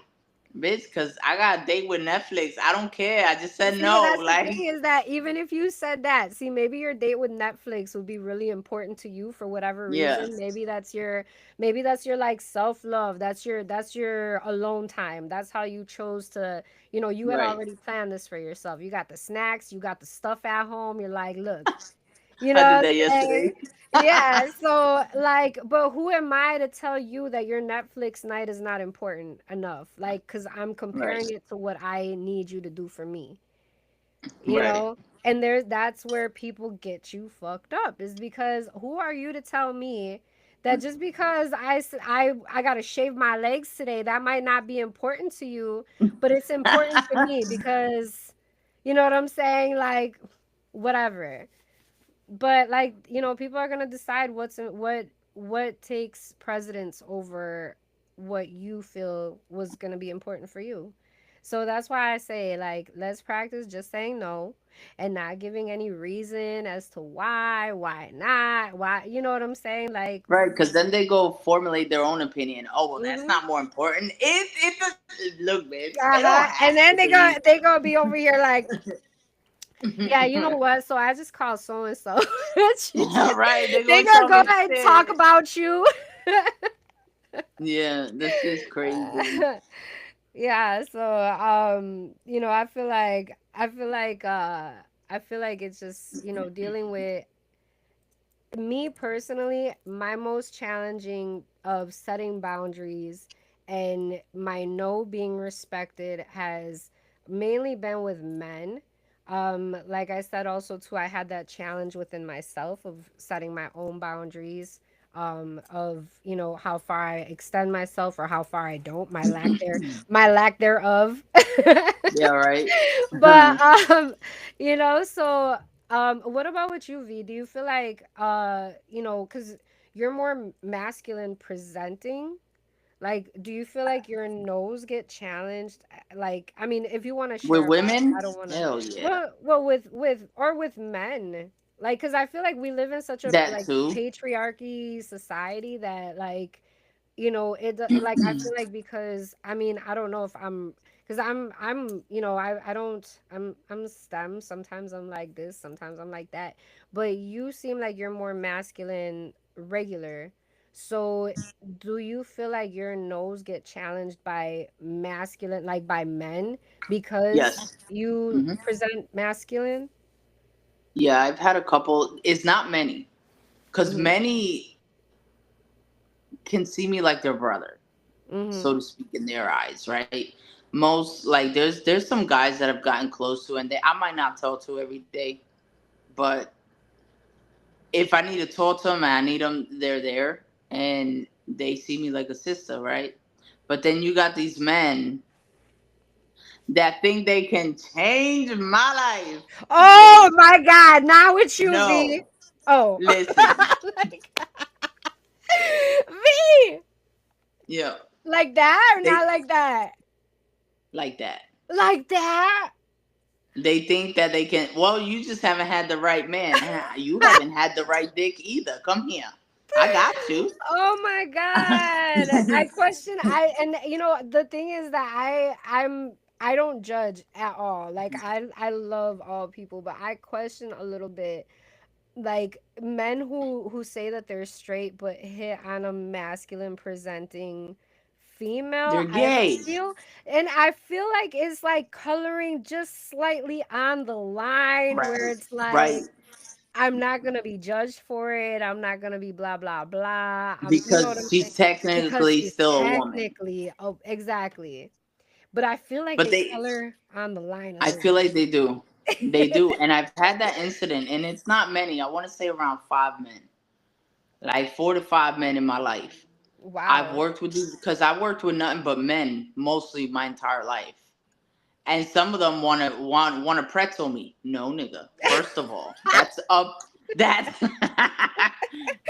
Bitch, because I got a date with Netflix. I don't care. I just said see, no. that's the thing Like, is that even if you said that, see, maybe your date with Netflix would be really important to you for whatever yeah. reason. Maybe that's your like self-love. That's your alone time. That's how you chose to, you had Right. already planned this for yourself. You got the snacks, you got the stuff at home. You're like, look, you know I did what that I'm saying? yesterday. Yeah, so like, but who am I to tell you that your Netflix night is not important enough? Like, because I'm Right. comparing it to what I need you to do for me, you Right. know? And that's where people get you fucked up, is because who are you to tell me that just because I got to shave my legs today, that might not be important to you, but it's important to me because, you know what I'm saying? Like, whatever. But like, people are gonna decide what takes precedence over what you feel was gonna be important for you. So that's why I say, like, let's practice just saying no and not giving any reason as to why not, why, you know what I'm saying? Like, Right, because then they go formulate their own opinion. Oh well, that's mm-hmm. not more important. Look, man, it don't Uh-huh. And have then to be. they gonna be over here like, yeah, you know what? So I just called so and so. Right, they They gonna gonna tell go me ahead and talk shit. about you. Yeah, this is crazy. Yeah, so I feel like it's just, dealing with me personally, my most challenging of setting boundaries and my no being respected has mainly been with men. Like I said, also too, I had that challenge within myself of setting my own boundaries, of how far I extend myself or how far I don't, my lack thereof. Yeah, right. But so what about with you, V? Do you feel like because you're more masculine presenting, like, do you feel like your nose get challenged? Like, I mean, if you want to With share, women, I don't want to. hell yeah, Well, with men, like, because I feel like we live in such a that like too. patriarchy society that like like I feel like, because I mean I don't know if because I'm I don't I'm STEM, sometimes I'm like this, sometimes I'm like that, but you seem like you're more masculine regular. So do you feel like your nose get challenged by masculine, like by men, because Yes. you Hmm. present masculine? Yeah, I've had a couple. It's not many, because Mhm. many can see me like their brother, Mhm. so to speak, in their eyes, right? Most like there's some guys that I've gotten close to, and I might not tell to every day, but if I need to talk to them and I need them, they're there, and they see me like a sister, right? But then you got these men that think they can change my life. Oh Ladies, my God! Not with you, V. no. Oh, Listen, like V, yeah, like that or they not like that? like that. Like that? They think that they can. Well, you just haven't had the right man. You haven't had the right dick either. Come here. I got you. Oh my God! I question. And the thing is that I don't judge at all. Like, I love all people, but I question a little bit, like, men who say that they're straight but hit on a masculine presenting female. They're gay. I feel like it's like coloring just slightly on the line where Right. it's Right. like, I'm not gonna be judged for it, I'm not gonna be blah blah blah, you know what Because I'm saying, she's because technically she's still a woman. technically, oh, exactly, but I feel like But they they, color on the line a I little feel like they do. They bit. do. And I've had that incident, and it's not many. I want to say around 5 men, like 4 to 5 men in my life. I've Wow. worked with these because I worked with nothing but men mostly my entire life. And some of them wanna pretzel me. No, nigga. First of all, that's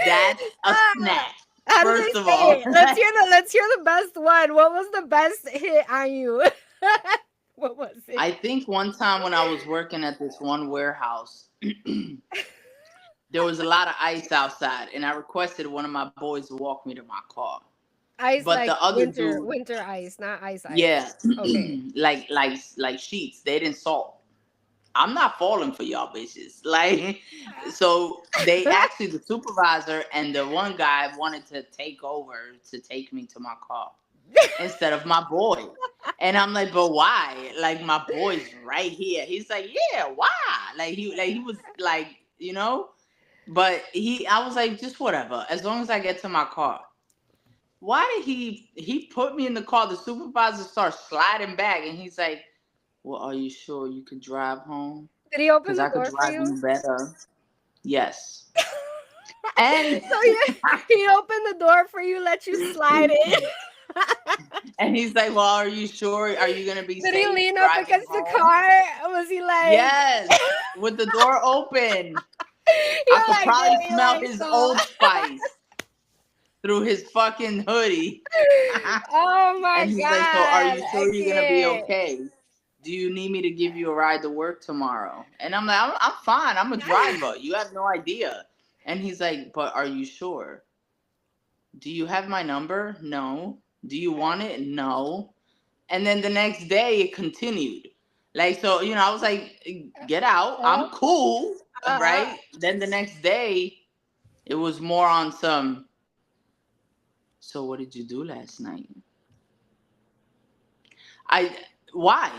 that's a Ah, snack. how do they First of say all, it? Let's hear the best one. What was the best hit on you? What was it? I think one time when I was working at this one warehouse, there was a lot of ice outside, and I requested one of my boys to walk me to my car. Ice, But like the other dude, winter ice, not ice yeah, ice. Okay. like sheets. They didn't salt. I'm not falling for y'all bitches. Like, so they actually, the supervisor and the one guy wanted to take over to take me to my car instead of my boy. And I'm like, but why? Like, my boy's right here. He's like, yeah, why? Like he was like, but I was like, just whatever, as long as I get to my car. Why did he put me in the car? The supervisor starts sliding back, and he's like, well, are you sure you can drive home? Did he open Because the I could door for drive you? you better. Yes. And So yeah, he opened the door for you, let you slide in. and he's like, well, are you sure? Are you gonna be Did he safe lean up driving against the home? car? Was he like, Yes. With the door open. I you're could like, probably baby, smell like, his so? Old Spice. through his fucking hoodie. Oh my And he's like, so are God. you I sure you're gonna be can't. okay? Do you need me to give you a ride to work tomorrow? And I'm like, I'm fine. I'm a driver. You have no idea. And he's like, but are you sure? Do you have my number? No. Do you want it? No. And then the next day it continued. Like, so, I was like, get out. Uh, I'm cool. uh, Right? Then the next day it was more on some, so what did you do last night? I why?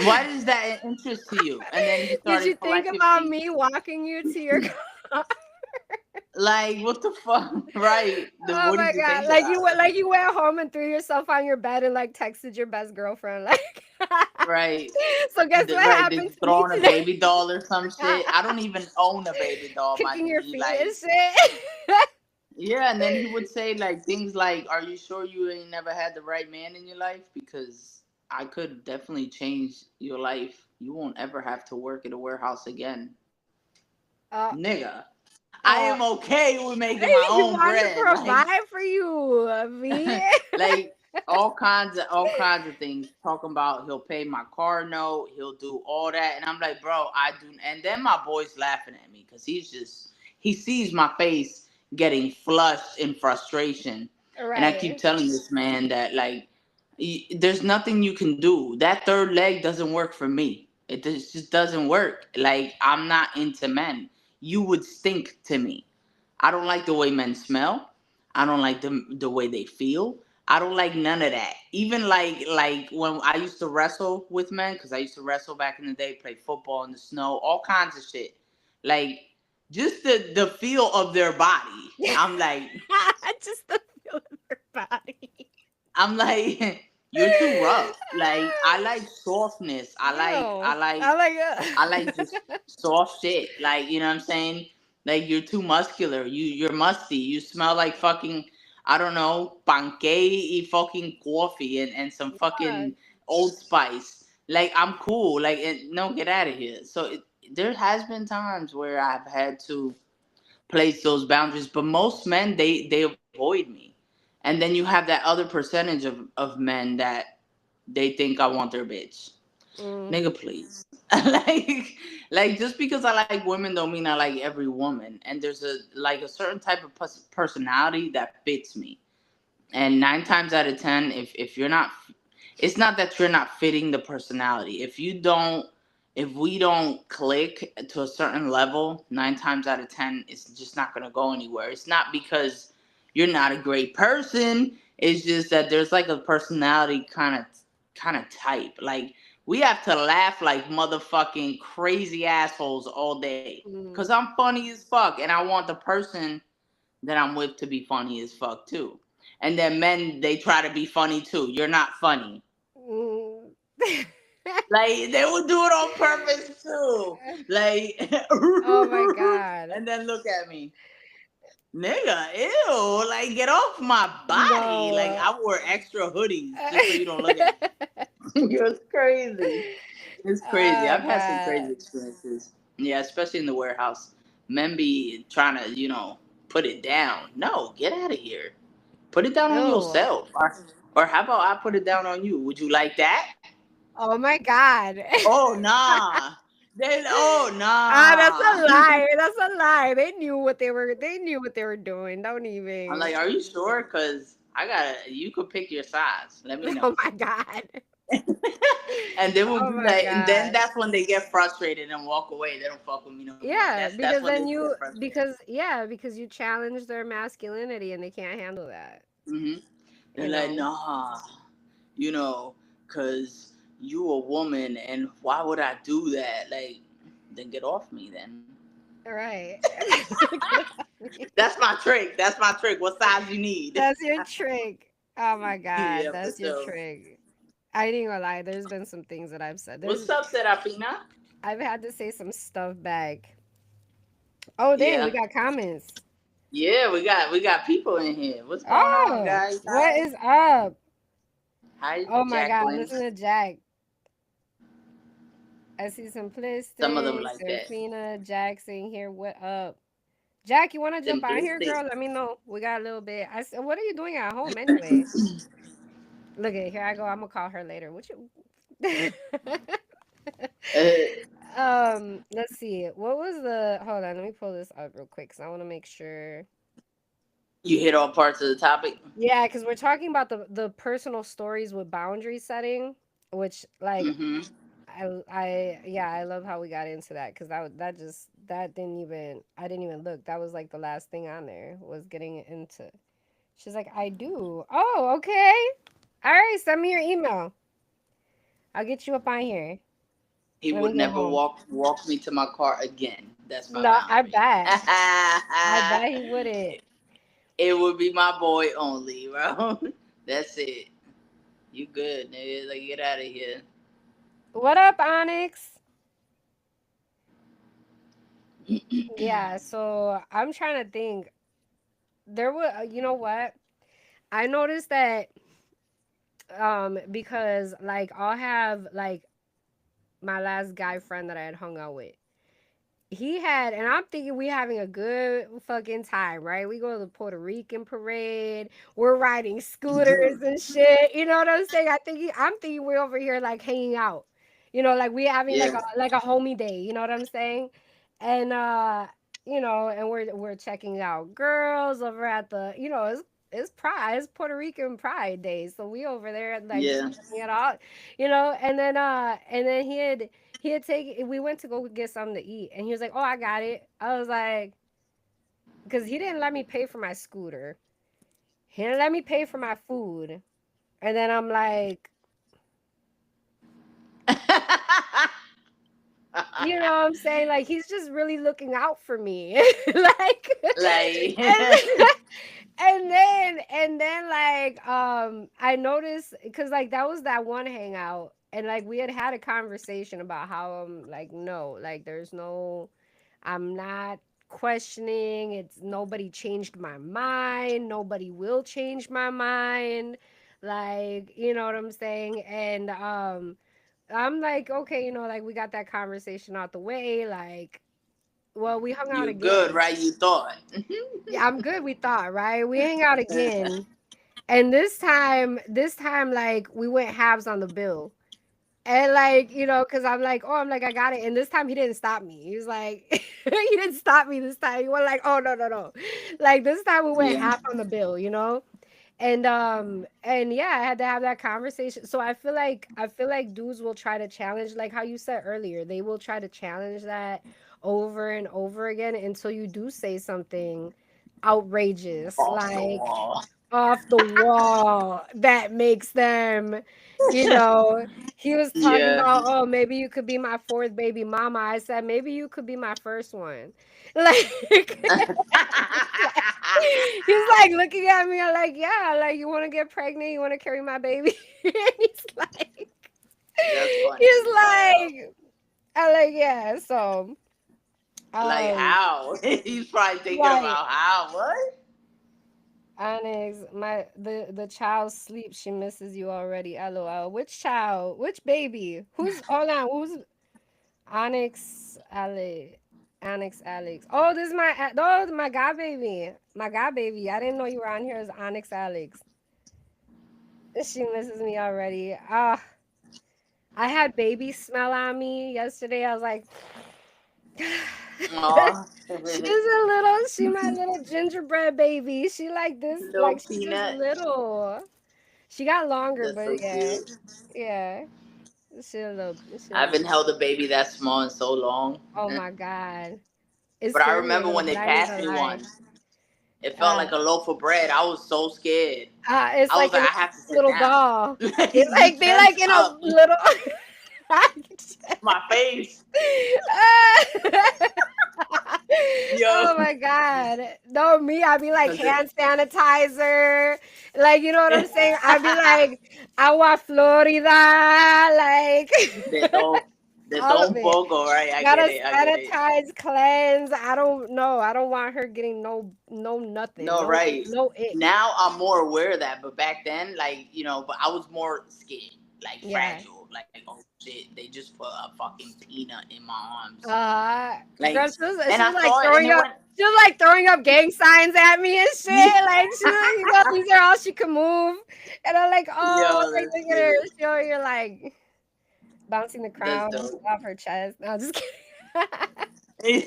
Why does that interest to you? And then he Did you started think about collectively me walking you to your car? like, what the fuck? Right. Then Oh what my did you God. think about? Like you went home and threw yourself on your bed and like texted your best girlfriend. Like Right. so guess what Did happened you to throw me on a today? baby doll or some shit? I don't even own a baby doll, Kicking mind your you. feet and Like, shit. yeah, and then he would say like things like, are you sure you ain't never had the right man in your life? Because I could definitely change your life. You won't ever have to work at a warehouse again. uh, Nigga. I uh, am okay with making my he own wanted to bread. provide for you, V. Like all kinds of things. Talking about he'll pay my car note, he'll do all that, and I'm like, bro, I do. And then my boy's laughing at me because he sees my face getting flushed in frustration, and I keep Right. telling this man that like, there's nothing you can do. That third leg doesn't work for me. Just doesn't work. Like, I'm not into men. You would stink to me. I don't like the way men smell. I don't like the way they feel. I don't like none of that. Even like when I used to wrestle with men, because I used to wrestle back in the day, play football in the snow, all kinds of shit. Like, just the feel of their body. I'm like, Just the feel of her body. I'm like, you're too rough. Like, I like softness. I like I Ew. like I like I like it. just soft shit. Like, you know what I'm saying? Like, you're too muscular. You're musty. You smell like fucking, I don't know, pancake fucking coffee and some Fuck. fucking Old Spice. Like, I'm cool. Like, no, get out of here. So there has been times where I've had to place those boundaries, but most men they avoid me. And then you have that other percentage of men that they think I want their bitch. Mm, Nigga, please. like like just because I like women don't mean I like every woman. And there's a certain type of personality that fits me. And 9 times out of 10, if you're not, it's not that you're not fitting the personality. If we don't click to a certain level, 9 times out of 10, it's just not gonna go anywhere. It's not because you're not a great person. It's just that there's like a personality kind of type. Like, we have to laugh like motherfucking crazy assholes all day. Cause mm, I'm funny as fuck, and I want the person that I'm with to be funny as fuck too. And then men, they try to be funny too. You're not funny. mm. Like, they will do it on purpose too. Like, Oh my God. and then look at me. Nigga, ew, like, get off my body. Like, No. I wore extra hoodies just so you don't look at me. It's crazy. It's crazy. Oh I've had some God. crazy experiences. Yeah, especially in the warehouse. Men be trying to, put it down. No, get out of here. Put it down on Ew. yourself. Or how about I put it down on you? Would you like that? Oh my God. Oh, nah. Oh, That's a nah. lie. That's a lie. They knew what they were doing. Don't I'm even. like, are you sure? Because you could pick your size. Let me Oh know. my God. And then we'll Oh be my like, and then God. that's when they get frustrated and walk away. They don't fuck with me no more. Yeah, That's when they get frustrated. because you challenge their masculinity and they can't handle that, Hmm. They're you like, know. nah, because you a woman, and why would I do that? Like, then get off me then. Right. That's my trick. That's my trick. What size you need? That's your trick. Oh my God, Yeah, for that's your sure. trick. I ain't gonna lie, there's been some things that I've said. What's up, Serafina? I've had to say some stuff back. Oh dang, we Yeah. got comments. Yeah, we got people in here. What's going on, Oh, guys? what Hi. is up? Hi, Oh my God, Jacqueline. listen to Jack. I see Some of them Simplistic, like that. Serafina, Jack saying here, what up? Jack, you want to jump on here, Simplistic. girl? Let me know. We got a little bit. I said, what are you doing at home anyway? Look at here. I go. I'm gonna call her later. What you? Uh, Let's see. What was the? Hold on. Let me pull this up real quick because I want to make sure. you hit all parts of the topic. Yeah, because we're talking about the personal stories with boundary setting, which like Mm-hmm. yeah, I love how we got into that because that didn't even I didn't even look. That was like the last thing on there was getting into. She's like, I do. Oh, okay. All right, send me your email. I'll get you up on here. He Let me would get never home. walk me to my car again. That's my No, I boundary. bet. I bet he wouldn't. It would be my boy only, bro. That's it. You good, nigga? Like get out of here. What up, Onyx? Yeah, so I'm trying to think. There were, you know what? I noticed that because like I'll have like my last guy friend that I had hung out with. He had, and I'm thinking we having a good fucking time, right? We go to the Puerto Rican parade. We're riding scooters and shit. You know what I'm saying? I'm thinking we're over here like hanging out. You know, like we having Yeah. like a homie day. You know what I'm saying? And and we're checking out girls over at the, it's Pride, it's Puerto Rican Pride Day, so we over there like just Yeah. checking it out, and then he had taken we went to go get something to eat, and he was like, "Oh, I got it." I was like, because he didn't let me pay for my scooter. He didn't let me pay for my food. And then I'm like, you know what I'm saying? Like he's just really looking out for me. Like like and, and then like I noticed because like that was that one hangout, and like we had a conversation about how I'm like, no, like there's no, I'm not questioning. It's nobody changed my mind. Nobody will change my mind. Like, you know what I'm saying? And I'm like, okay, like we got that conversation out the way. Like, well, we hung out you good, again. right? You thought. Yeah, I'm good. We thought, right? We hang out again. And this time, like we went halves on the bill. And like, because I'm like, I got it. And this time he didn't stop me. He was like, he didn't stop me this time. He was like, oh no, no, no. Like this time we went Yeah. half on the bill. And yeah, I had to have that conversation. So I feel like dudes will try to challenge, like how you said earlier, they will try to challenge that over and over again until you do say something outrageous, Off the like wall. off the wall that makes them, you know, he was talking Yeah. about, oh, maybe you could be my fourth baby mama. I said, maybe you could be my first one. Like, like he's like looking at me. I'm like, yeah, like you want to get pregnant, you want to carry my baby. And he's like, That's funny he's as hell. like, I'm like, yeah. So, Like um, how? He's probably thinking right. about how. What? Onyx, the child sleeps. She misses you already. LOL. Which child? Which baby? Who's hold on? Who's Onyx Alex? Onyx Alex. Oh, this is my god baby. My god baby. I didn't know you were on here as Onyx Alex. She misses me already. Ah, I had baby smell on me yesterday. I was like, Aw. she my little gingerbread baby. She like this, Little like she's just peanut. little. She got longer, That's so but yeah, cute. yeah. She I a little. haven't held a baby that small in so long. Oh my God, it But I scared me a remember little when bit. they I ain't passed even me lie. one. It felt Uh, like a loaf of bread. I was so scared. it's I was like like, in I have to a sit little down. doll. Like, It's you like they like tense in a up little. my face. Oh Yo. my God. No, me, I'd be like hand sanitizer. Like, you know what I'm saying? I'd be like agua Florida, like de todo, de all todo of un it. poco, right? I get Gotta it. I get it. sanitize, cleanse. I don't know. I don't want her getting no nothing. No, No right. no ick. Now I'm more aware of that, but back then, like, but I was more scared, like Yeah. fragile. Like, oh shit, they just put a fucking peanut in my arms. Uh Like, Girl, she was and she I was like saw it and throwing it up. went. She was like throwing up gang signs at me and shit. Like she was, these are all she could move. And I'm like, oh, Yo, like that's look at her. cute. You're like bouncing the That's crown dope. off her chest. No, just kidding.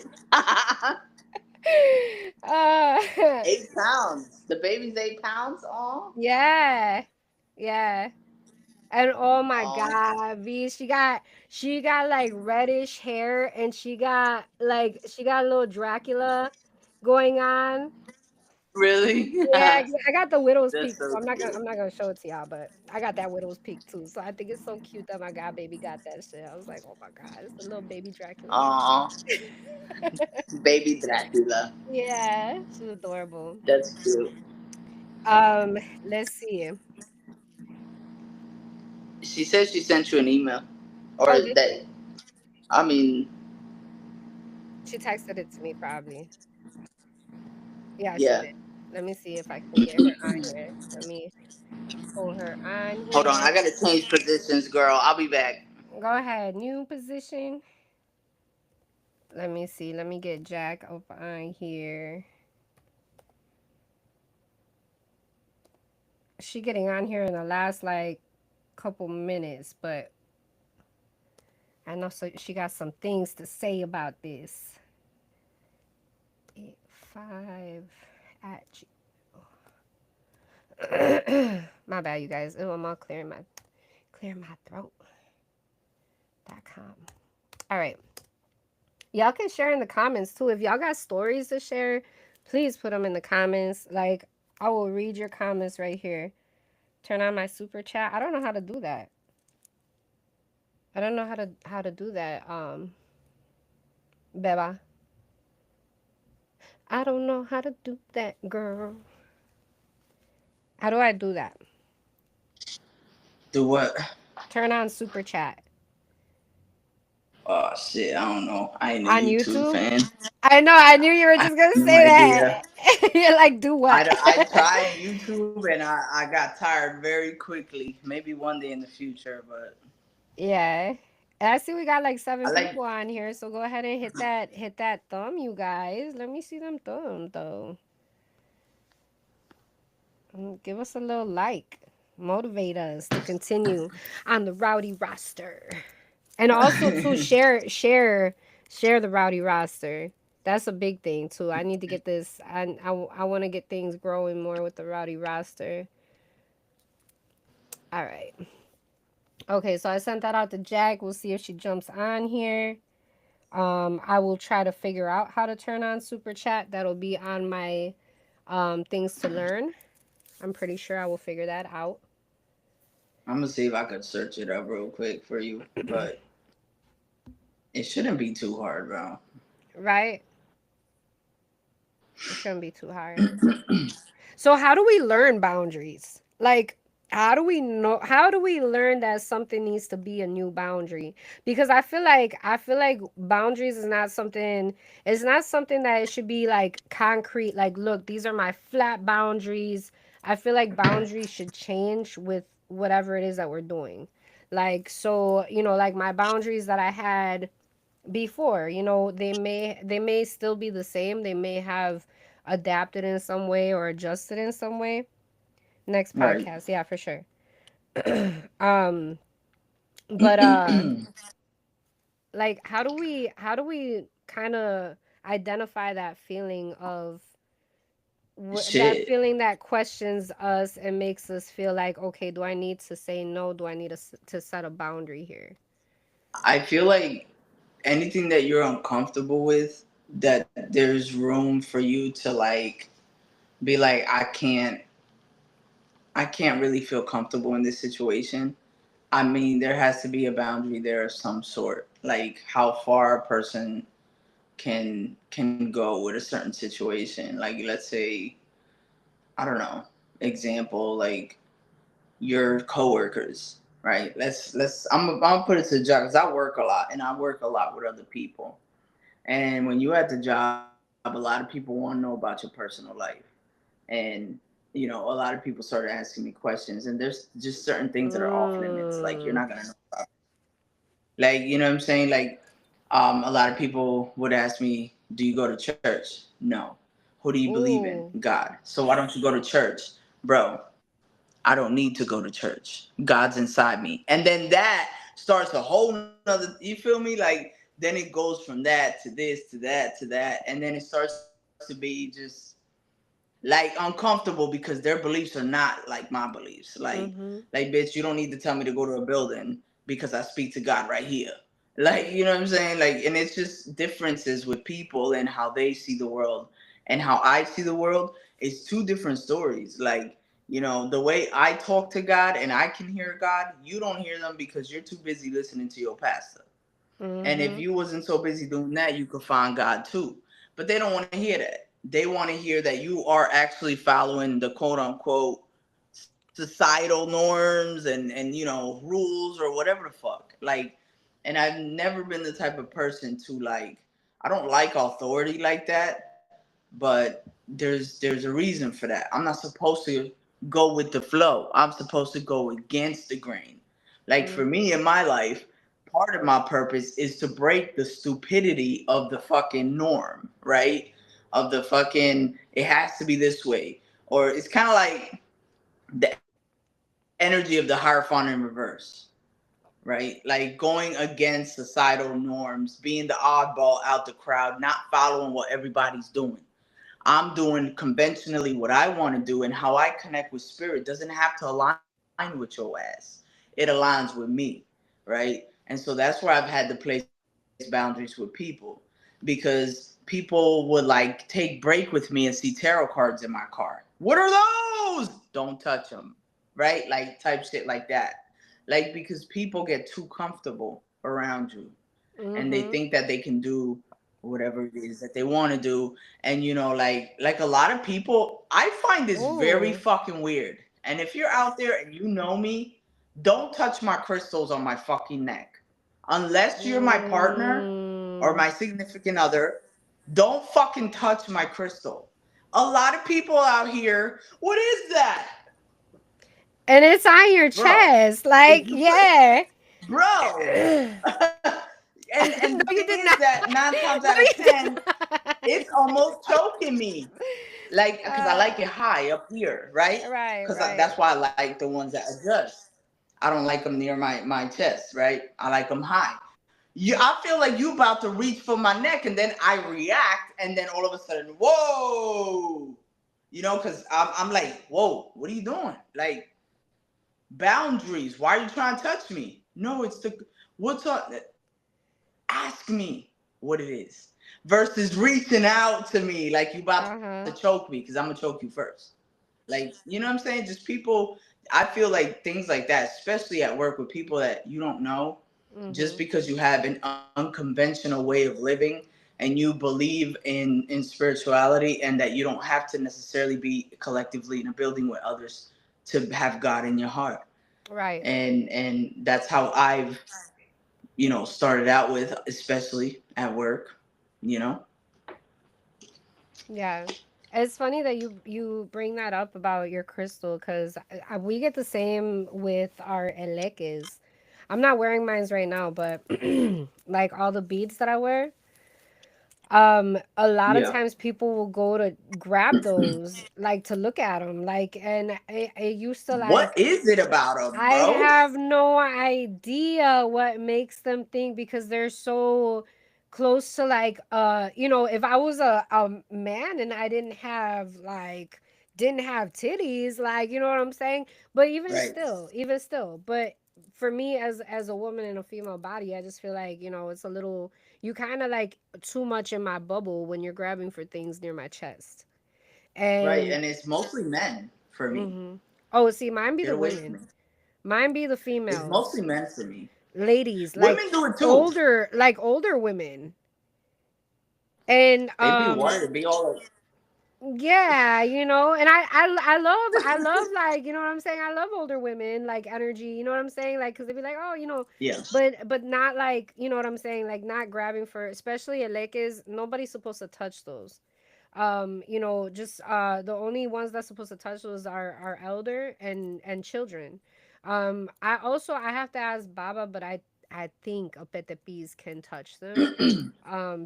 8 pounds. The baby's 8 pounds. Oh. Yeah. Yeah. And oh my Oh. God, V, she got like reddish hair and she got a little Dracula going on. Really? Yeah, I got the widow's That's peak, so so cute. I'm not gonna show it to y'all, but I got that widow's peak too. So I think it's so cute that my god baby got that shit. I was like, oh my god, it's a little baby Dracula. Oh, baby Dracula. Yeah, she's adorable. That's cute. Let's see. She says she sent you an email, Oh, or did she? that. I mean, She texted it to me probably. Yeah, she yeah. did. Let me see if I can get her on here. Let me pull her on Hold on, here. I gotta change positions, girl. I'll be back. Go ahead, new position. Let me see. Let me get Jack up on here. She getting on here in the last like couple minutes, but I know so she got some things to say about this. 85 at my bad, you guys. Oh, I'm all clear my throat.com. All right. Y'all can share in the comments too. If y'all got stories to share, please put them in the comments. Like I will read your comments right here. Turn on my super chat. I don't know how to do that. I don't know how to do that. Beba. I don't know how to do that, girl. How do I do that? Do what? Turn on super chat Oh shit, I don't know. I ain't a on YouTube YouTube. fan. I know. I knew you were I have just gonna no say idea. that. You're like, do what? I tried YouTube and I got tired very quickly. Maybe one day in the future, but Yeah. And I see we got like I 7 like. people on here, so go ahead and hit that thumb, you guys. Let me see them thumb though. Give us a little like. Motivate us to continue on the rowdy roster. And also to share the rowdy roster. That's a big thing too. I need to get this. I want to get things growing more with the rowdy roster. All right. Okay, so I sent that out to Jack. We'll see if she jumps on here. I will try to figure out how to turn on super chat. That'll be on my things to learn. I'm pretty sure I will figure that out. I'm gonna see if I could search it up real quick for you, but it shouldn't be too hard, bro. Right? It shouldn't be too hard. So how do we learn boundaries? Like how do we learn that something needs to be a new boundary? Because I feel like boundaries is not something it's not something that it should be like concrete like look, these are my flat boundaries. I feel like boundaries should change with whatever it is that we're doing. Like so, like my boundaries that I had before, they may still be the same. They may have adapted in some way or adjusted in some way. Next Right. podcast, yeah, for sure. um but like how do we kind of identify that feeling of that Shit. feeling that questions us and makes us feel like, okay, do I need to say no? Do I need to set a boundary here? I feel like anything that you're uncomfortable with, that there's room for you to like be like, I can't really feel comfortable in this situation. I mean, there has to be a boundary there of some sort, like how far a person can go with a certain situation. Like, let's say, I don't know, example, like your coworkers, right? I'm gonna put it to the job because I work a lot and I work a lot with other people. And when you're at the job, a lot of people want to know about your personal life. And, a lot of people started asking me questions. And there's just certain things that are off limits. Like, you're Mm, not going to know. Like, you know what I'm saying? Like, a lot of people would ask me, Do you go to church? No. Who do you believe in? Oh. God. So why don't you go to church? Bro, I don't need to go to church. God's inside me. And then that starts a whole nother, you feel me? Like, then it goes from that to this, to that, to that. And then it starts to be just like uncomfortable because their beliefs are not like my beliefs. Mm-hmm. Like, bitch, you don't need to tell me to go to a building because I speak to God right here. Like, you know what I'm saying? Like, and it's just differences with people and how they see the world and how I see the world is two different stories. Like, the way I talk to God and I can hear God, you don't hear them because you're too busy listening to your pastor. And if Mm-hmm. you wasn't so busy doing that, you could find God too. But they don't want to hear that. They want to hear that you are actually following the quote unquote societal norms and rules or whatever the fuck. Like, and I've never been the type of person to like. I don't like authority like that, but there's a reason for that. I'm not supposed to go with the flow. I'm supposed to go against the grain. Like for Mm-hmm. me in my life, part of my purpose is to break the stupidity of the fucking norm, right? Of the fucking it has to be this way. Or it's kind of like the energy of the Hierophant in reverse, right? Like going against societal norms, being the oddball out the crowd, not following what everybody's doing. I'm doing conventionally what I want to do, and how I connect with spirit doesn't have to align with your ass. It aligns with me, right? And so that's where I've had to place boundaries with people because people would like take break with me and see tarot cards in my car. What are those? Don't touch them, right? Like type shit like that. Like because people get too comfortable around you and they think Mm-hmm. that they can do whatever it is that they want to do. And like a lot of people, I find this very Oh. fucking weird. And if you're out there and you know me, don't touch my crystals on my fucking neck unless you're my partner or Mm. my significant other. Don't fucking touch my crystal. A lot of people out here, what is that? And it's on your Bro, chest. if Like, you put yeah. bro. No, And the you thing did is not. that nine times No, out you of did 10, not. it's almost choking me. Like, because I like it high up here, right? Right, Because right. that's why I like the ones that adjust. I don't like them near my chest, right? I like them high. I feel like you about to reach for my neck, and then I react, and then all of a sudden, whoa, because I'm like, whoa, what are you doing? Like boundaries. Why are you trying to touch me? No, it's the what's up. Ask me what it is versus reaching out to me like you about to choke Uh-huh. me because I'm gonna choke you first. Like, you know what I'm saying? Just people, I feel like things like that, especially at work with people that you don't know, just Mm-hmm. because you have an unconventional way of living and you believe in spirituality and that you don't have to necessarily be collectively in a building with others to have God in your heart. Right. And that's how I've started out with, especially at work, you know? Yeah. It's funny that you bring that up about your crystal because we get the same with our eleques. I'm not wearing mines right now, but like all the beads that I wear, a lot of Yeah. times people will go to grab those, like to look at them, like, and it used to What like is it about them, I bro? have no idea what makes them think because they're so close to like if I was a man and I didn't have titties, like, you know what I'm saying? But Right. even still, but for me as a woman in a female body, I just feel like, it's a little you kind of like too much in my bubble when you're grabbing for things near my chest. Right. And And it's mostly men for me. mhm. Oh, see, mine be Get the away from women. me. Mine be the It's mostly females. men for me. Ladies, like Women do it too. older women. And They be worried. Be all like, yeah, and I love, like, you know what I'm saying? I love older women, like energy, you know what I'm saying? Like cuz they be like, "Oh, yeah. but not like, you know what I'm saying? Like not grabbing for, especially elekes, nobody's supposed to touch those. Just the only ones that's supposed to touch those are elder and children. I have to ask Baba, but I think Apetepis can touch them.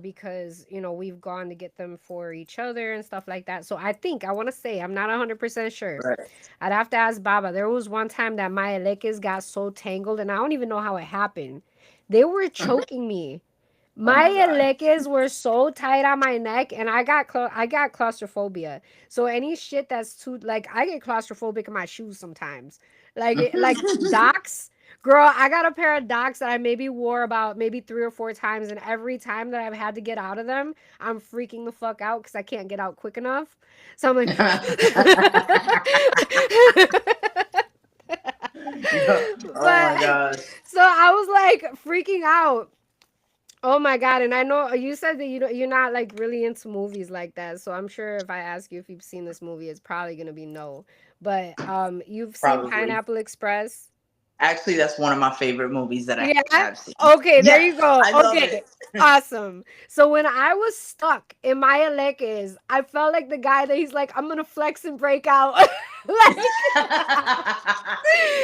Because we've gone to get them for each other and stuff like that. So I want to say, I'm not 100% sure. Right. I'd have to ask Baba. There was one time that my elekes got so tangled, and I don't even know how it happened. They were choking me. Oh My my god. elekes were so tight on my neck, and I got claustrophobia. So any shit that's too, like, I get claustrophobic in my shoes sometimes. Like Docs, girl, I got a pair of Docs that I maybe wore about maybe 3 or 4 times, and every time that I've had to get out of them, I'm freaking the fuck out because I can't get out quick enough. So I'm like, Yo, oh my but gosh. so I was like freaking out. Oh my god! And I know you said that you're not like really into movies like that. So I'm sure if I ask you if you've seen this movie, it's probably gonna be no. But you've seen Probably. Pineapple Express. Actually, that's one of my favorite movies that I Yeah. have seen. Okay, there Yes, you go. I love Okay. it. Awesome. So when I was stuck in my Alekes, I felt like the guy that he's like, I'm gonna flex and break out. Like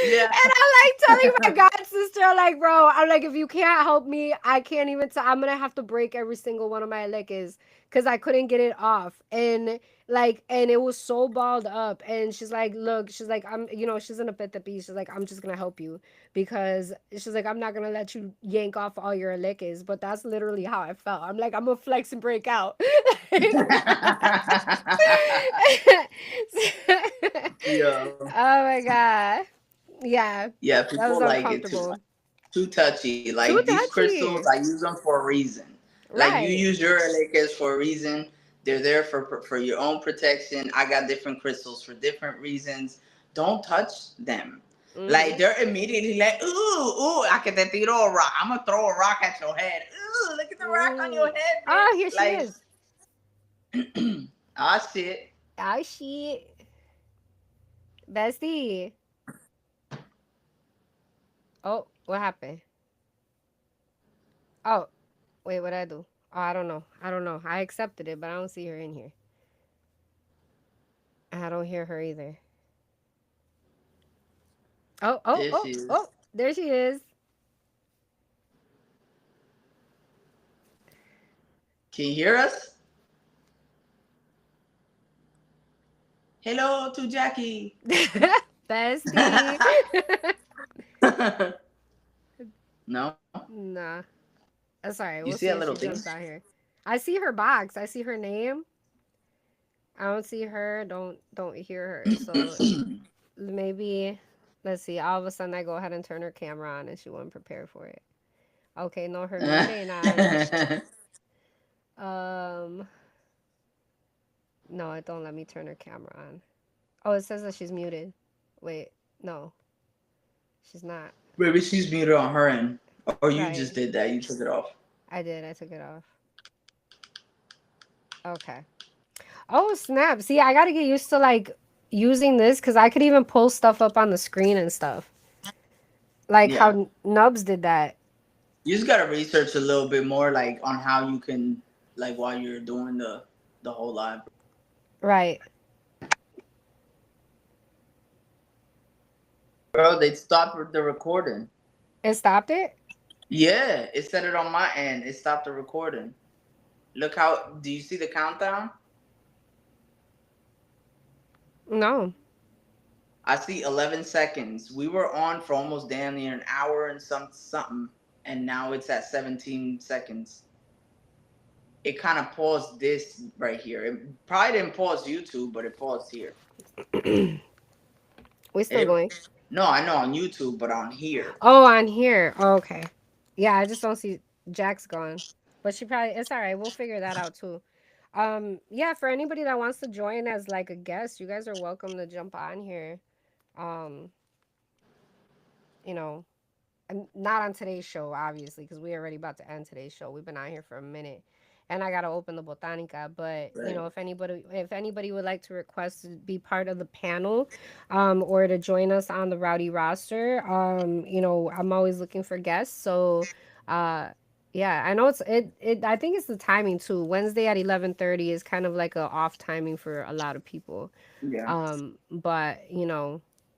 Yeah. and I'm like telling my god sister, I'm like, bro, I'm like, if you can't help me, I can't even I'm gonna have to break every single one of my Alekes because I couldn't get it off. And it was so balled up. And she's like, look, she's like, she's in a pit the piece. She's like, I'm just gonna help you because she's like, I'm not gonna let you yank off all your lickers. But that's literally how I felt. I'm like, I'm gonna flex and break out. Yo. Oh my god. Yeah. Yeah, That was people like it too uncomfortable. much. Too touchy. Too Like these crystals, touchy. I use them for a reason. Like you Right. use your Lakers for a reason. They're there for your own protection. I got different crystals for different reasons. Don't touch them. Like Mm-hmm. they're immediately like, ooh, ooh, I can te tiro a rock. I'm gonna throw a rock at your head. Ooh, look at the rock on your Mm. head, Oh, here she bitch. is. Like, ah shit. Oh shit. Bestie. Oh, what happened? Oh, wait, what I do? Oh, I don't know. I don't know. I accepted it, but I don't see her in here. I don't hear her either. Oh, oh, There oh, she is. oh, there she is. Can you hear us? Hello to Jackie. Bestie. No? Nah. That's all right. You We'll see see that if little she thing? jumps out here. I see her box. I see her name. I don't see her. Don't hear her. So maybe let's see. All of a sudden I go ahead and turn her camera on and she wasn't prepared for it. Okay, no, her mute ain't on. Um no, it don't let me turn her camera on. Oh, it says that she's muted. Wait, no, she's not. Maybe she's muted on her end. Or you just Right. did that. You took it off. I did. I took it off. Okay. Oh, snap. See, I got to get used to like using this cuz I could even pull stuff up on the screen and stuff. Like Yeah. how Nubs did that. You just gotta research a little bit more like on how you can like while you're doing the whole live. Right. Bro, they stopped the recording. It stopped it? Yeah, it said it on my end. It stopped the recording. Look how do you see the countdown? No. I see 11 seconds. We were on for almost damn near an hour and something, and now it's at 17 seconds. It kind of paused this right here. It probably didn't pause YouTube, but it paused here. We still It going. no, I know on YouTube, but on here. Oh, on here. Oh, okay. Yeah, I just don't see Jack's gone. But she probably it's all right. We'll figure that out too. Yeah, for anybody that wants to join as like a guest, you guys are welcome to jump on here. Um, you know, and not on today's show, obviously, because we're already about to end today's show. We've been on here for a minute, and I gotta open the Botanica. But Right. if anybody would like to request to be part of the panel, or to join us on the Rowdy roster, I'm always looking for guests. So, uh. Yeah, I know I think it's the timing too. Wednesday at 11:30 is kind of like a off timing for a lot of people. Yeah. But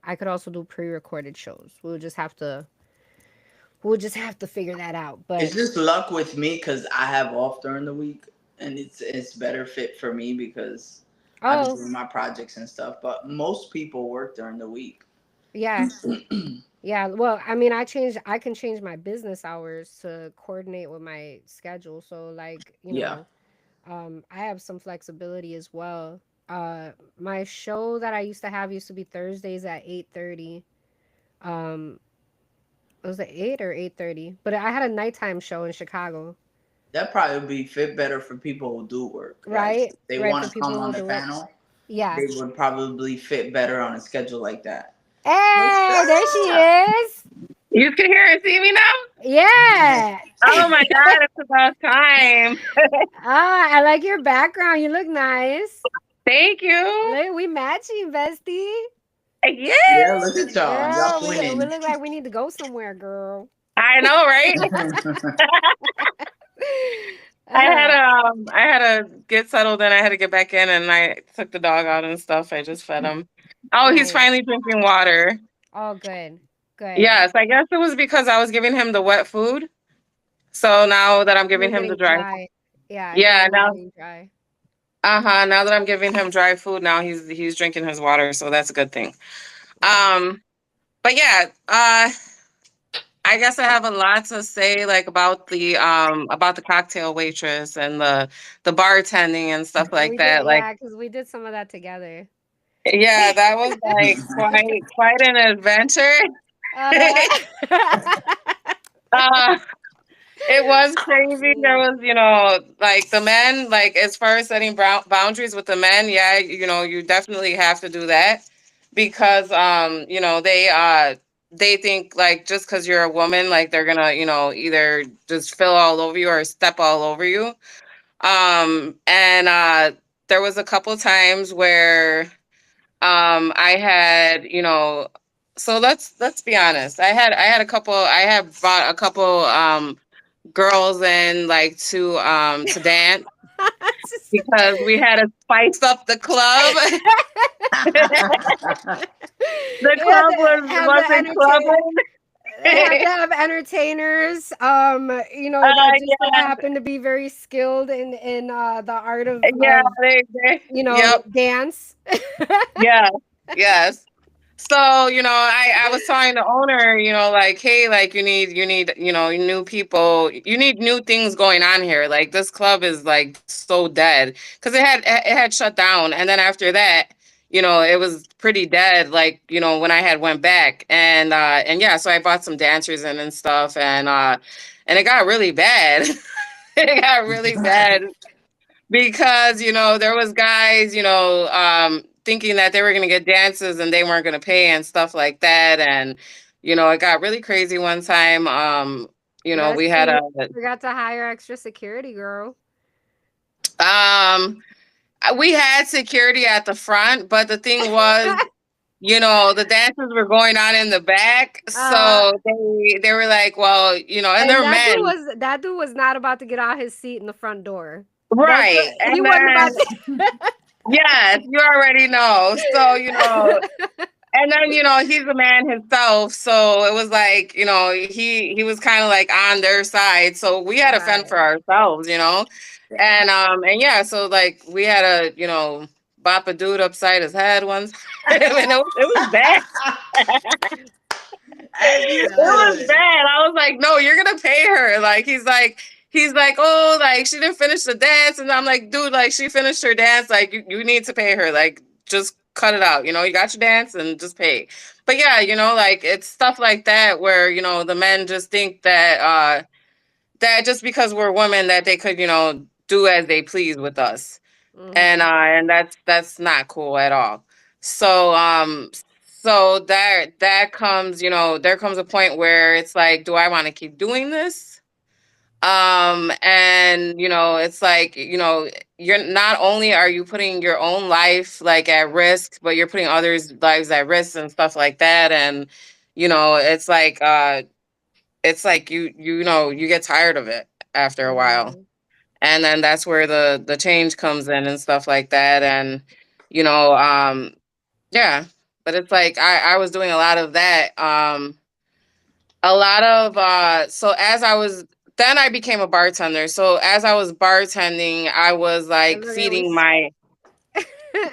I could also do pre-recorded shows. We'll just have to we'll just have to figure that out. It's But just luck with me because I have off during the week, and it's better fit for me because I be oh doing my projects and stuff. But most people work during the week. yeah, yeah. Well, I mean, I can change my business hours to coordinate with my schedule. So like, Yeah, I have some flexibility as well. My show that I used to have used to be Thursdays at 8:30. Um, was it 8 or 8:30? But I had a nighttime show in Chicago, that probably would be fit better for people who do work. Like right? if they Right, want for to come people on who the do work. panel, Yeah. they would probably fit better on a schedule like that. What's Hey, there she up? is. You can hear and see me now? Yeah. Oh my God, it's about time. Ah, I like your background. You look nice. Thank you. Look, we matching, bestie. Yeah, Yes. look at y'all. Y'all Girl, we twinning. look like we need to go somewhere, girl. I know, right? Uh, I had to get settled in. I had to get back in and I took the dog out and stuff. I just fed him. Oh, he's nice. finally drinking water. Oh, good. Good. Yes, I guess it was because I was giving him the wet food. So now that I'm He giving was him the getting dry, dry. Yeah, I think yeah, he was now getting dry. now that I'm giving him dry food, now he's drinking his water, so that's a good thing. Nice. Um, but yeah, I guess I have a lot to say like about the cocktail waitress and the bartending and stuff like We did, that. Like yeah, because we did some of that together. yeah, that was like quite an adventure. Uh, uh it was crazy. There was, like the men, like as far as setting boundaries with the men, yeah, you definitely have to do that because they think like just because you're a woman, like they're gonna, either just fill all over you or step all over you. And there was a couple times where I had, so let's be honest. I had brought a couple girls in like to dance because we had to spice up the club. The They club have the wasn't clubbing. they have to have entertainers, that just so Yeah, happen to be very skilled in the art yeah, of yep, dance. yeah, yes. So, I was telling the owner, like, hey, like you need, new people, you need new things going on here. Like this club is like so dead because it had shut down. And then after that, it was pretty dead, like, when I had went back and yeah, so I bought some dancers in and stuff and it got really bad. It got really bad because there was guys thinking that they were going to get dances and they weren't going to pay and stuff like that, and it got really crazy one time. We had Bestie, a forgot to hire extra security, girl. um we had security at the front, but the thing was, the dances were going on in the back, uh, so they were like, well, and and they're men, that dude was not about to get out his seat in the front door. That's right? he And wasn't about then to. yes, you already know. So and then he's a man himself, so it was like he was kind of like on their sid, so we had to fend for Right. ourselves, and yeah, so like we had to bop a dude upside his head once. And it was bad. As you It was should. bad. I was like, no, you're gonna pay her. Like he's like, oh, like she didn't finish the dance, and I'm like, dude, like she finished her dance. Like you need to pay her. Like just cut it out. You got your dance and just pay. But yeah, like it's stuff like that where the men just think that just because we're women that they could do as they please with us, Mhm. and that's not cool at all. So that comes, there comes a point where it's like, do I want to keep doing this? And it's like, you're not only are you putting your own life like at risk, but you're putting others' lives at risk and stuff like that. And it's like you get tired of it after a while, Mhm. and then that's where the change comes in and stuff like that. And you know yeah, but it's like I was doing a lot of that, a lot of so as I was then I became a bartender. So as I was bartending, I was And like look at feeding my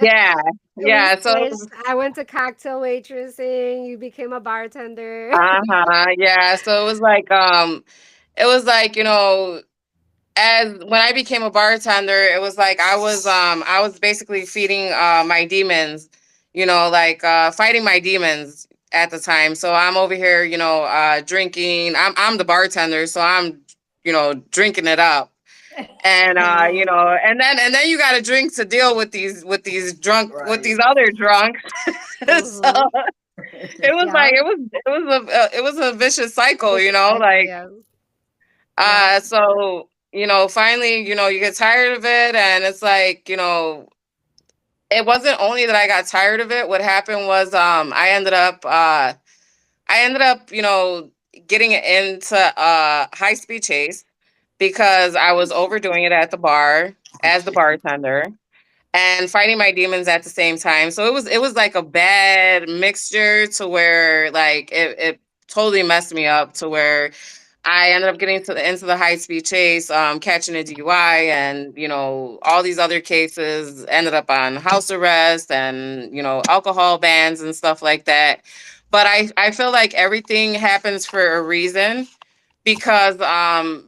yeah, we yeah. So it switched. was, I went to cocktail waitressing. You became a bartender. uh-huh, yeah. So it was like, as when I became a bartender, it was like I was basically feeding my demons, like fighting my demons at the time. So I'm over here, drinking. I'm the bartender, so I'm, drinking it up. And Wow. and then you got to drink to deal with these drunk with Right. these other drunks. So Mhm. it was like Yep. it was a vicious cycle, Vicious cycle. like Yeah. Yep. so, finally, you get tired of it, and it's like, it wasn't only that I got tired of it. What happened was I ended up, getting into a high speed chase because I was overdoing it at the bar as the bartender and fighting my demons at the same time. So it was like a bad mixture to where like it totally messed me up to where I ended up getting into the high speed chase, catching a DUI, and all these other cases ended up on house arrest and alcohol bans and stuff like that. But I feel like everything happens for a reason because I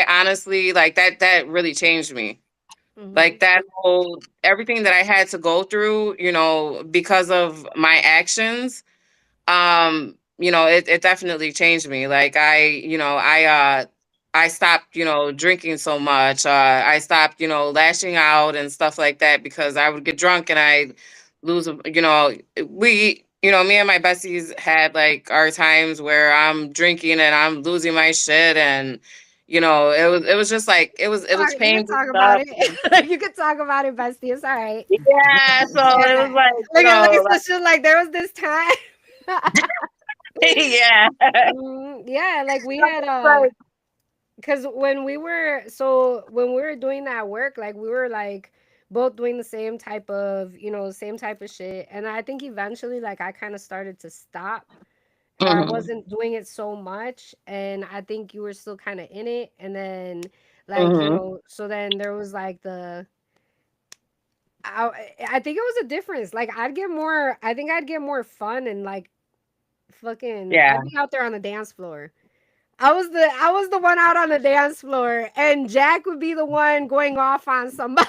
honestly like that really changed me. Like Mhm. that whole everything that I had to go through, because of my actions, it definitely changed me. Like I stopped, drinking so much. I stopped, lashing out and stuff like that because I would get drunk and I lose, me and my besties had like our times where I'm drinking and I'm losing my shit, and it was just like it was You can painful talk about stuff. it. You can talk about it, bestie. It's all right. Yeah, so it was Yeah. like, Look at Lisa. She's like, there was this time. yeah. Yeah, like we had It's like, because when we were doing that work, like we were like both doing the same type of shit. And I think eventually like I kind of started to stop, or I mhm, wasn't doing it so much, and I think you were still kind of in it. And then like, mhm. so then there was like I think it was a difference. Like I think I'd get more fun and like fucking Yeah. I'd be out there on the dance floor. I was the one out on the dance floor, and Jack would be the one going off on somebody.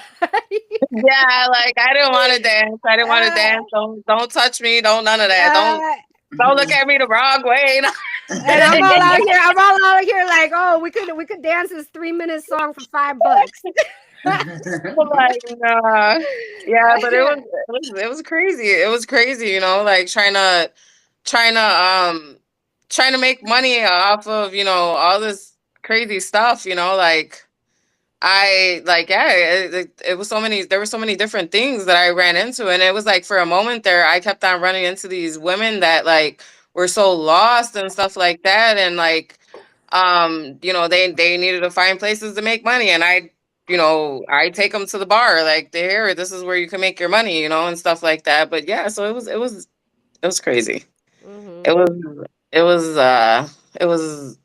Yeah, like I didn't want to dance. I didn't want to uh, dance. Don't touch me. Don't none of that. uh, Don't look at me the wrong way. and I'm all out here. I'm all out here like, oh, we could dance this 3 minute song for $5. Like, nah. Yeah, but it was crazy. It was crazy, like trying to make money off of, all this crazy stuff, like I like yeah, it was so many there were so many different things that I ran into, and it was like for a moment there I kept on running into these women that like were so lost and stuff like that, and like they needed to find places to make money, and I take them to the bar like there, this is where you can make your money, and stuff like that. But yeah, so it was crazy. It Hmm. was it was uh it was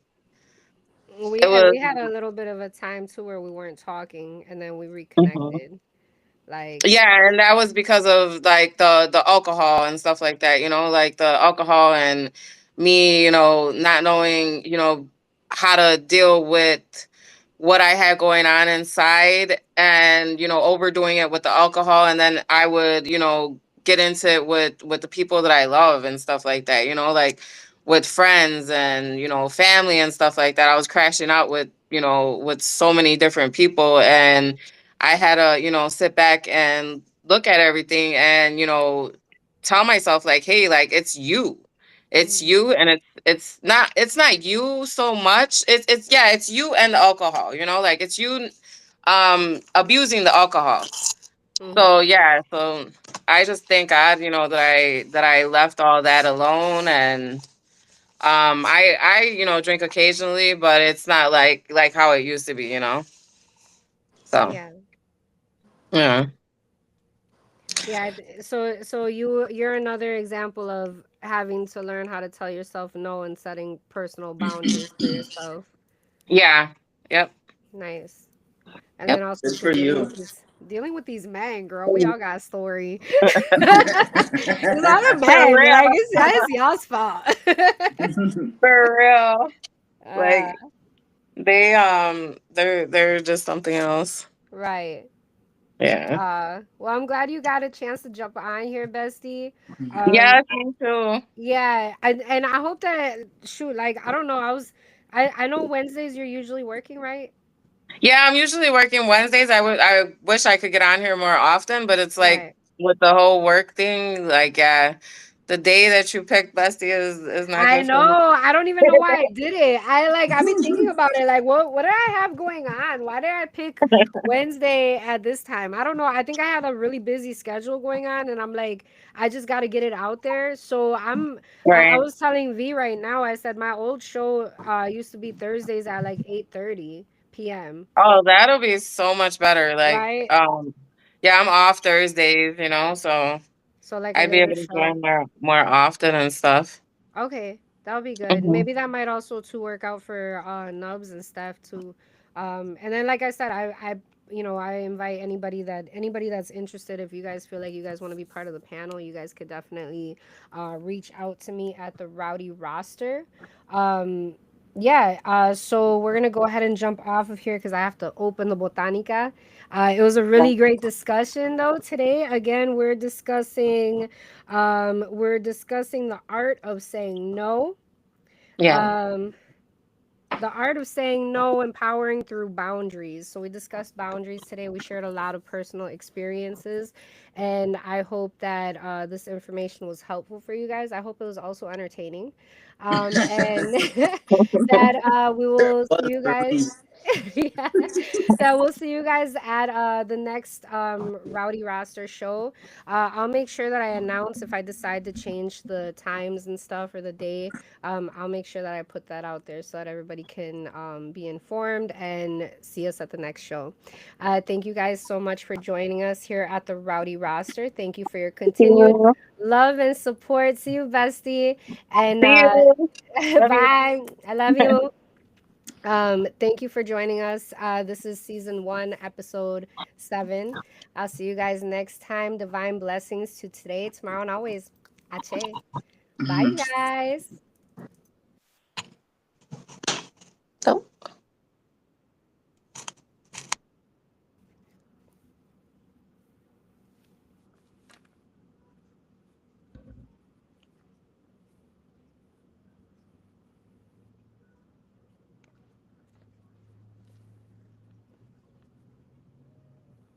We it had was we had a little bit of a time too where we weren't talking, and then we mhm. reconnected. Like, Yeah, and that was because of like the alcohol and stuff like that, like the alcohol and me, not knowing, how to deal with what I had going on inside, and overdoing it with the alcohol, and then I would, get into it with the people that I love and stuff like that, like with friends and, family and stuff like that. I was crashing out with so many different people, and I had to, sit back and look at everything and, tell myself like, hey, like it's you. It's mhm, you, and it's not you so much. It's yeah, it's you and the alcohol, like it's you abusing the alcohol. So mhm. yeah, so I just thank God, that I left all that alone, and I drink occasionally, but it's not like how it used to be. So Yeah. yeah. Yeah, so you're another example of having to learn how to tell yourself no and setting personal boundaries for yourself. Yeah. Yep. Nice. And Yep. then also Good to for you. dealing with these men, girl. We all got a story. It's not a For man. Like real. it's y'all's fault. For real. uh, Like they're just something else. right. Yeah. Well, I'm glad you got a chance to jump on here, bestie. Yes, me too. Yeah, and I hope that shoot, like I don't know, I know Wednesdays you're usually working, right? Yeah, I'm usually working Wednesdays. I wish I could get on here more often, but it's like Right. with the whole work thing, like yeah, the day that you pick Bestie is not I good know. for me. I don't even know why I did it. I've been thinking about it. Like, what did I have going on? Why did I pick Wednesday at this time? I don't know. I think I had a really busy schedule going on, and I'm like, I just got to get it out there. So I Right. was telling V right now. I said my old show used to be Thursdays at like 8:30 p.m. Oh, that'll be so much better. Like, Right. yeah, I'm off Thursdays, so So like a I'd be later able to show. join more often and stuff. Okay, that'll be good. Hmm. Maybe that might also to work out for Nubs and stuff too. And then like I said, I invite anybody that's interested. If you guys feel like you guys want to be part of the panel, you guys could definitely reach out to me at the Rowdy Roster. Um, yeah. So we're gonna go ahead and jump off of here because I have to open the Botanica. It was a really great discussion though today. Again, we're discussing the art of saying no. Yeah. Um, the art of saying no, empowering through boundaries. So we discussed boundaries today. We shared a lot of personal experiences, and I hope that this information was helpful for you guys. I hope it was also entertaining, and that we will see Was you for me. guys. Yeah, that we'll see you guys at the next Rowdy Roster show. I'll make sure that I announce if I decide to change the times and stuff or the day. I'll make sure that I put that out there so that everybody can be informed and see us at the next show. Thank you guys so much for joining us here at the Rowdy Roster. Thank you for your See continued you. love and support. See you, bestie. And See you. Love you. bye. I love you. Thank you for joining us. This is season 1, episode 7. I'll see you guys next time. Divine blessings to today, tomorrow, and always. Ache. Bye, you guys.